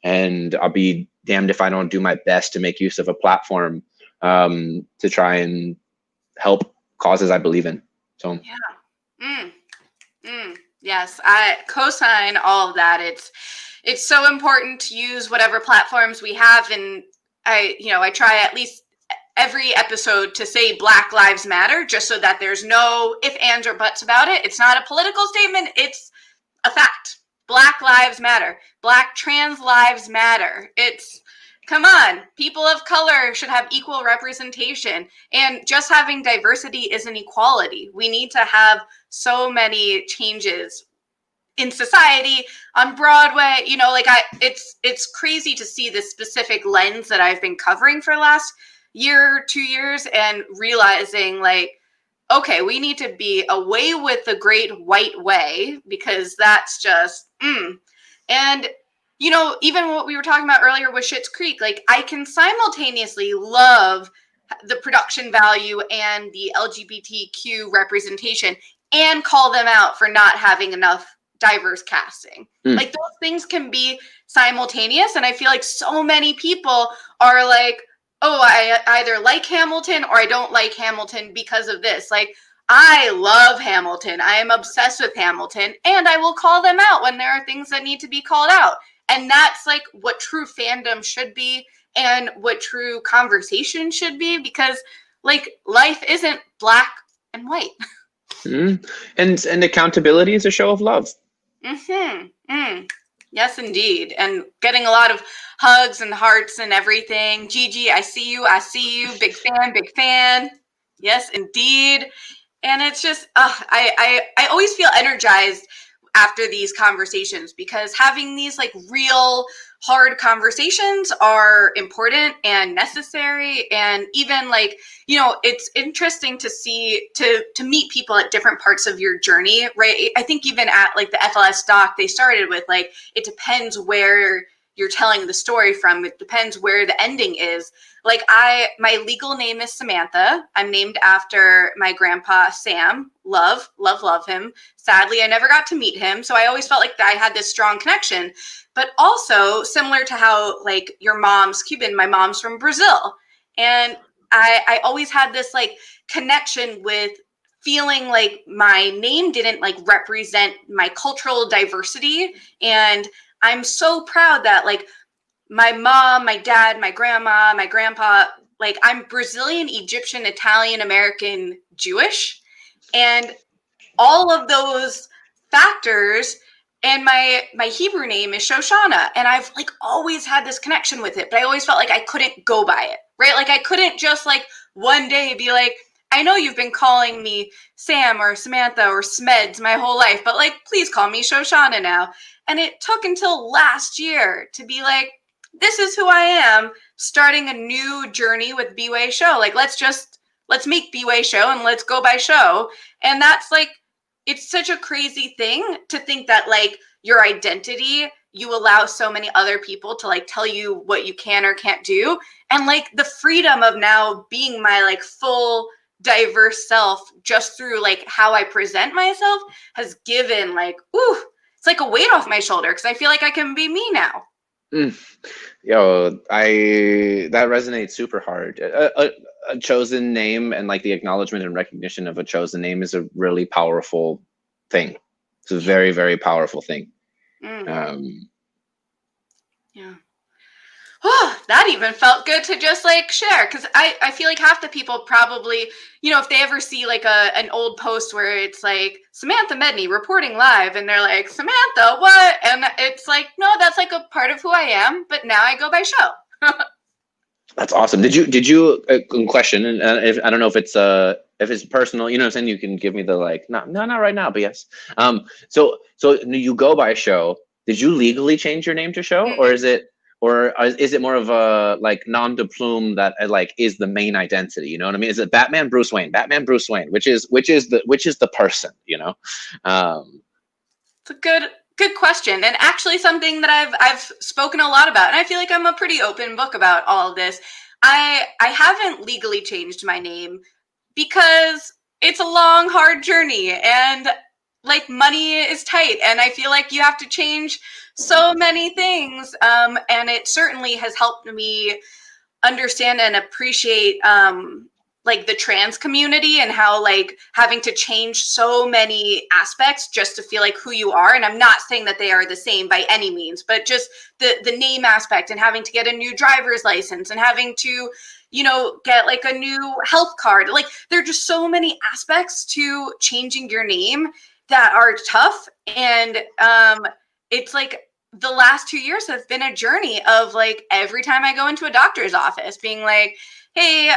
And I'll be damned if I don't do my best to make use of a platform to try and help causes I believe in. So yes, I co-sign all of that. It's so important to use whatever platforms we have, and I try at least every episode to say Black Lives Matter, just so that there's no ifs, ands, or buts about it. It's not a political statement, it's a fact. Black Lives Matter. Black trans lives matter. Come on, people of color should have equal representation. And just having diversity isn't equality. We need to have so many changes in society, on Broadway. It's crazy to see this specific lens that I've been covering for the last year, 2 years, and realizing okay, we need to be away with the great white way, because that's just, and even what we were talking about earlier with Schitt's Creek, I can simultaneously love the production value and the LGBTQ representation and call them out for not having enough diverse casting. Those things can be simultaneous. And I feel like so many people are oh, I either like Hamilton or I don't like Hamilton because of this. I love Hamilton. I am obsessed with Hamilton, and I will call them out when there are things that need to be called out. And that's what true fandom should be, and what true conversation should be, because life isn't black and white. And accountability is a show of love. Yes, indeed. And getting a lot of hugs and hearts and everything. Gigi, I see you. Big fan, big fan. Yes, indeed. And it's just, I always feel energized after these conversations, because having these real hard conversations are important and necessary. And even it's interesting to see, to meet people at different parts of your journey, right? I think even at the FLS doc, they started with it depends where you're telling the story from. It depends where the ending is. My legal name is Samantha. I'm named after my grandpa, Sam. Love him. Sadly, I never got to meet him. So I always felt like I had this strong connection. But also, similar to how your mom's Cuban, my mom's from Brazil. And I always had this connection with feeling like my name didn't represent my cultural diversity. And I'm so proud that my mom, my dad, my grandma, my grandpa, I'm Brazilian, Egyptian, Italian, American, Jewish. And all of those factors, and my Hebrew name is Shoshana. And I've always had this connection with it, but I always felt like I couldn't go by it, right? I couldn't just one day be I know you've been calling me Sam or Samantha or Smeds my whole life, but please call me Shoshana now. And it took until last year to be this is who I am, starting a new journey with bwaySHO. Let's make bwaySHO and let's go by SHO. And that's it's such a crazy thing to think that your identity, you allow so many other people to tell you what you can or can't do. And the freedom of now being my full diverse self just through like how I present myself has given like, ooh, it's like a weight off my shoulder because I feel like I can be me now. Yo, that resonates super hard. A chosen name and like the acknowledgement and recognition of a chosen name is a really powerful thing. It's a very, very powerful thing. Yeah. Oh, that even felt good to just like share, because I feel like half the people probably, you know, if they ever see like an old post where it's like Samantha Medney reporting live and they're like, Samantha, what? And it's like, no, that's like a part of who I am, but now I go by SHO. That's awesome. Did you question, and if I don't know if it's personal, you know what I'm saying, you can give me the like, no, not right now, but yes. So you go by SHO. Did you legally change your name to SHO, or is it more of a like nom de plume that like is the main identity? You know what I mean? Is it Batman Bruce Wayne, which is the person? You know, it's a good question, and actually something that I've spoken a lot about, and I feel like I'm a pretty open book about all of this. I haven't legally changed my name because it's a long, hard journey, and like money is tight, and I feel like you have to change so many things, and it certainly has helped me understand and appreciate like the trans community and how like having to change so many aspects just to feel like who you are. And I'm not saying that they are the same by any means, but just the name aspect and having to get a new driver's license and having to, you know, get like a new health card. Like there are just so many aspects to changing your name that are tough. And it's like the last 2 years have been a journey of like every time I go into a doctor's office being like, hey,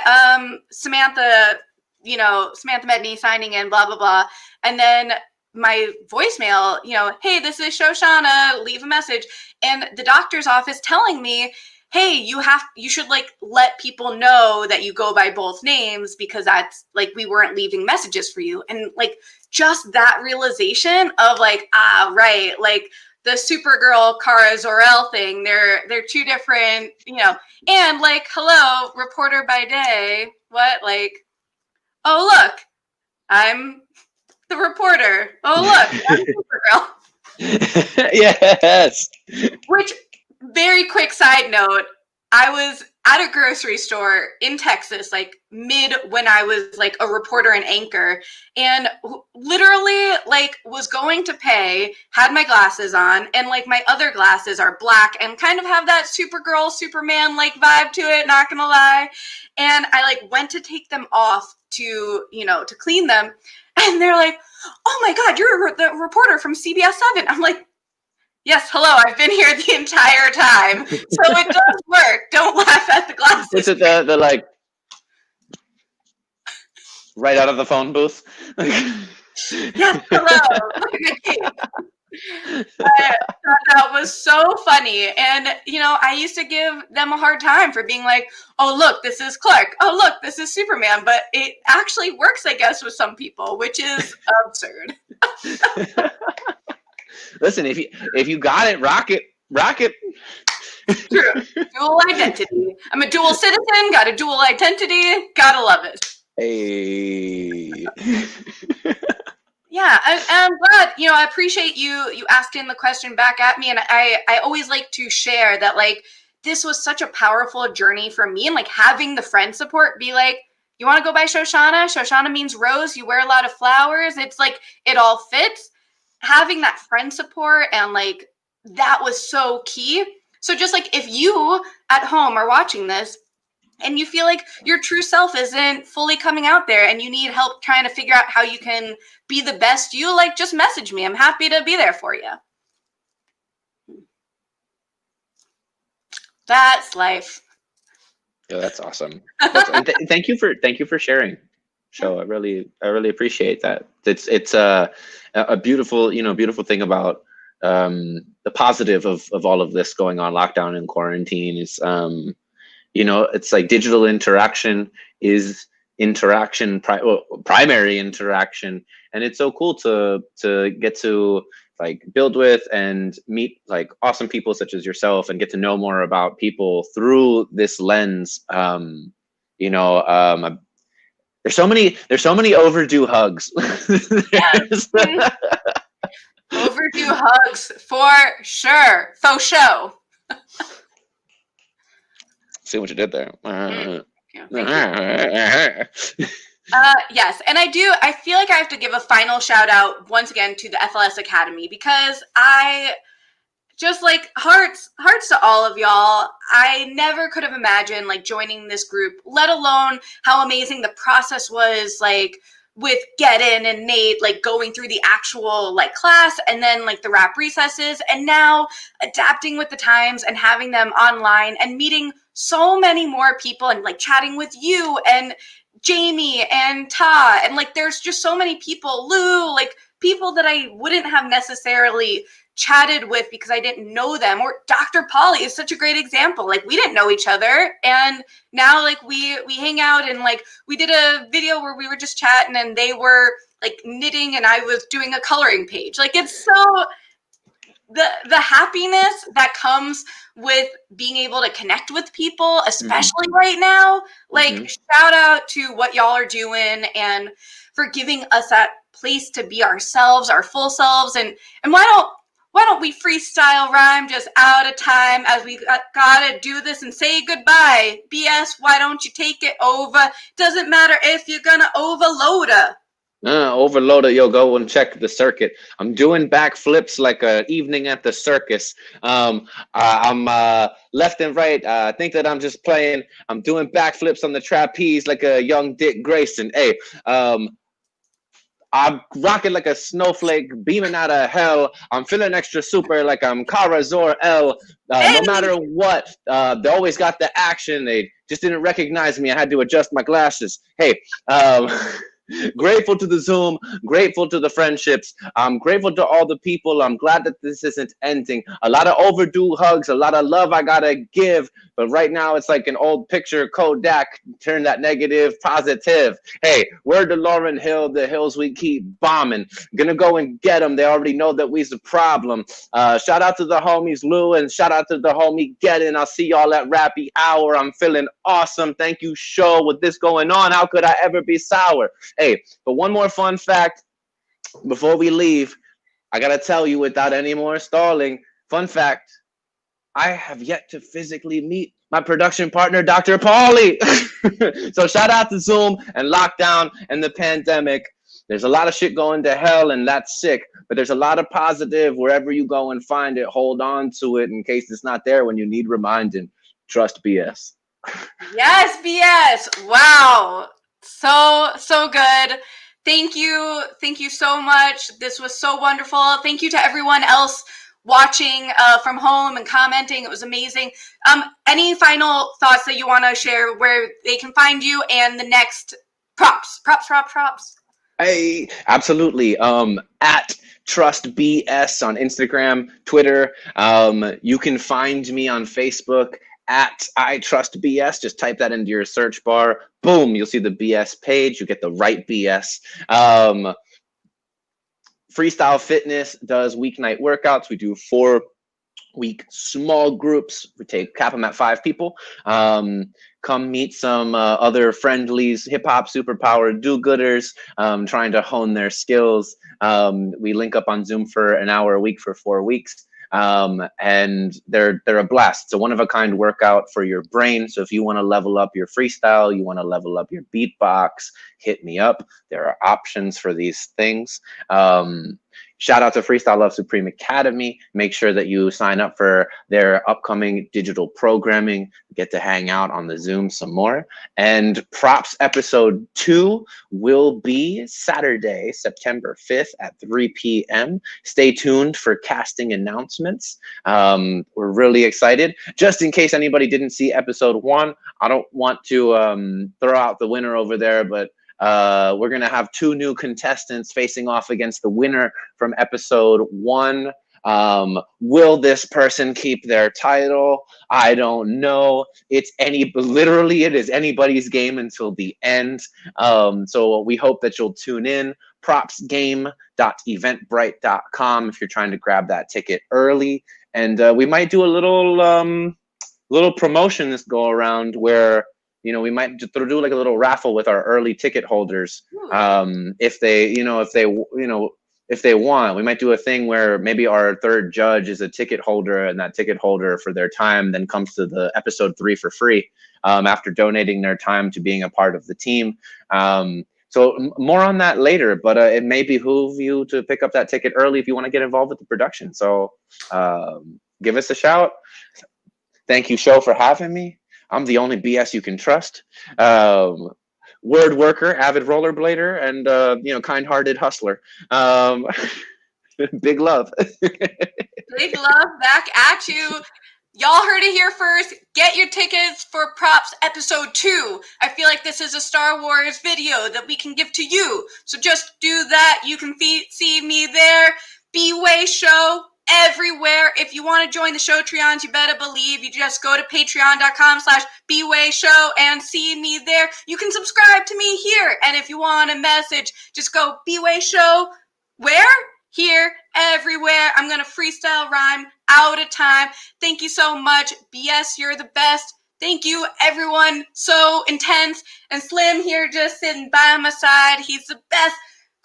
Samantha, you know, Samantha Medney signing in, blah, blah, blah. And then my voicemail, you know, hey, this is Shoshana, leave a message. And the doctor's office telling me, hey, you should like let people know that you go by both names because that's like, we weren't leaving messages for you. And like, just that realization of like, right, like the Supergirl Kara Zor-El thing, they're two different, you know, and like, hello, reporter by day, what, like, oh, look, I'm the reporter. Oh, look, I'm Supergirl. Yes. Which, very quick side note, I was at a grocery store in Texas, like mid when I was like a reporter and anchor, and literally like was going to pay, had my glasses on, and like my other glasses are black and kind of have that Supergirl, Superman like vibe to it, not gonna lie. And I like went to take them off to, you know, to clean them. And they're like, oh my God, you're the reporter from CBS 7. I'm like, yes, hello, I've been here the entire time. So it does work. Don't laugh at the glasses. Is it the like right out of the phone booth? Yes, hello. Look at my cape. I thought that was so funny. And, you know, I used to give them a hard time for being like, oh, look, this is Clark. Oh, look, this is Superman. But it actually works, I guess, with some people, which is absurd. Listen, if you got it, rock it. True. Dual identity. I'm a dual citizen, got a dual identity, gotta love it. Hey. Yeah, I'm glad, you know, I appreciate you asking the question back at me. And I always like to share that, like, this was such a powerful journey for me. And, like, having the friend support be like, you want to go by Shoshana? Shoshana means rose. You wear a lot of flowers. It's like, it all fits. Having that friend support and, like, that was so key. So just, like, if you at home are watching this, and you feel like your true self isn't fully coming out there and you need help trying to figure out how you can be the best you, like, just message me. I'm happy to be there for you. That's life. Yeah, that's awesome. Thank you for sharing, SHO. I really appreciate that. It's a beautiful, you know, beautiful thing about the positive of all of this going on, lockdown and quarantine is you know, it's like digital interaction is primary interaction, and it's so cool to get to like build with and meet like awesome people such as yourself and get to know more about people through this lens. You know, There's so many overdue hugs. Overdue hugs for sure. Faux show. See what you did there. Yes, and I feel like I have to give a final shout out once again to the FLS Academy, because I just like hearts to all of y'all. I never could have imagined like joining this group, let alone how amazing the process was, like with Gedden and Nate, like going through the actual like class and then like the rap recesses, and now adapting with the times and having them online and meeting so many more people and like chatting with you and Jamie and Ta, and like there's just so many people, Lou, like people that I wouldn't have necessarily chatted with because I didn't know them. Or Dr. Polly is such a great example. Like we didn't know each other, and now like we hang out, and like we did a video where we were just chatting and they were like knitting and I was doing a coloring page. Like it's so the happiness that comes with being able to connect with people, especially right now. Like shout out to what y'all are doing and for giving us that place to be ourselves, our full selves. And why don't we freestyle rhyme just out of time, as we gotta do this and say goodbye. BS, why don't you take it over? Doesn't matter if you're gonna overload her. Overloaded, yo, go and check the circuit. I'm doing backflips like an evening at the circus. I'm left and right. I think that I'm just playing. I'm doing backflips on the trapeze like a young Dick Grayson. Hey, I'm rocking like a snowflake, beaming out of hell. I'm feeling extra super like I'm Kara Zor-El. No matter what, they always got the action. They just didn't recognize me. I had to adjust my glasses. Hey, grateful to the Zoom, grateful to the friendships. I'm grateful to all the people. I'm glad that this isn't ending. A lot of overdue hugs, a lot of love I gotta give. But right now it's like an old picture, Kodak, turn that negative positive. Hey, word to Lauren Hill, the hills we keep bombing. Gonna go and get them. They already know that we's the problem. Shout out to the homies Lou, and shout out to the homie Gedden. I'll see y'all at Rappy Hour. I'm feeling awesome. Thank you, SHO. With this going on, how could I ever be sour? Hey, but one more fun fact before we leave, I gotta tell you without any more stalling. Fun fact, I have yet to physically meet my production partner, Dr. Pauly. So shout out to Zoom and lockdown and the pandemic. There's a lot of shit going to hell, and that's sick, but there's a lot of positive wherever you go and find it. Hold on to it in case it's not there when you need reminding. Trust BS. Yes, BS. Wow. So good. Thank you so much. This was so wonderful. Thank you to everyone else watching from home and commenting. It was amazing. Any final thoughts that you want to share where they can find you and the next props? Hey, absolutely. At Trust BS on Instagram, Twitter. You can find me on Facebook at I Trust BS. Just type that into your search bar. Boom, you'll see the BS page. You get the right BS. Freestyle Fitness does weeknight workouts. We do 4-week small groups. We cap them at 5 people. Come meet some other friendlies, hip-hop superpower do-gooders, trying to hone their skills. We link up on Zoom for an hour a week for 4 weeks. And they're a blast. It's a one-of-a-kind workout for your brain. So if you want to level up your freestyle, you want to level up your beatbox, hit me up. There are options for these things. Shout out to Freestyle Love Supreme Academy. Make sure that you sign up for their upcoming digital programming. Get to hang out on the Zoom some more. And Props Episode 2 will be Saturday, September 5th at 3 p.m. Stay tuned for casting announcements. We're really excited. Just in case anybody didn't see Episode 1, I don't want to throw out the winner over there, but we're going to have 2 new contestants facing off against the winner from Episode 1. Will this person keep their title? I don't know. Literally it is anybody's game until the end. So we hope that you'll tune in. propsgame.eventbrite.com if you're trying to grab that ticket early. And we might do a little promotion this go around where we might do like a little raffle with our early ticket holders. If they want, we might do a thing where maybe our third judge is a ticket holder, and that ticket holder for their time then comes to the episode 3 for free, after donating their time to being a part of the team. So more on that later, but it may behoove you to pick up that ticket early if you want to get involved with the production. So give us a shout. Thank you, SHO, for having me. I'm the only BS you can trust. Word worker, avid rollerblader, and kind-hearted hustler. Big love. Big love back at you. Y'all heard it here first. Get your tickets for Props Episode 2. I feel like this is a Star Wars video that we can give to you. So just do that. You can see me there. bwaySHO everywhere. If you want to join the Showtreons, you better believe you just go to patreon.com/bwaySHO and see me there. You can subscribe to me here. And if you want a message, just go bwaySHO. Where? Here, everywhere. I'm going to freestyle rhyme out of time. Thank you so much. BS, you're the best. Thank you, everyone. So intense. And Slim here just sitting by my side. He's the best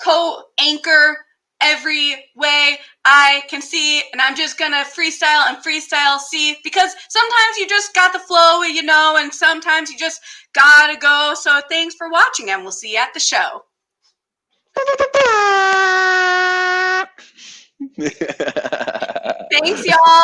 co-anchor every way I can see. And I'm just going to freestyle and freestyle see, because sometimes you just got the flow, and sometimes you just got to go. So thanks for watching, and we'll see you at the show. Thanks, y'all.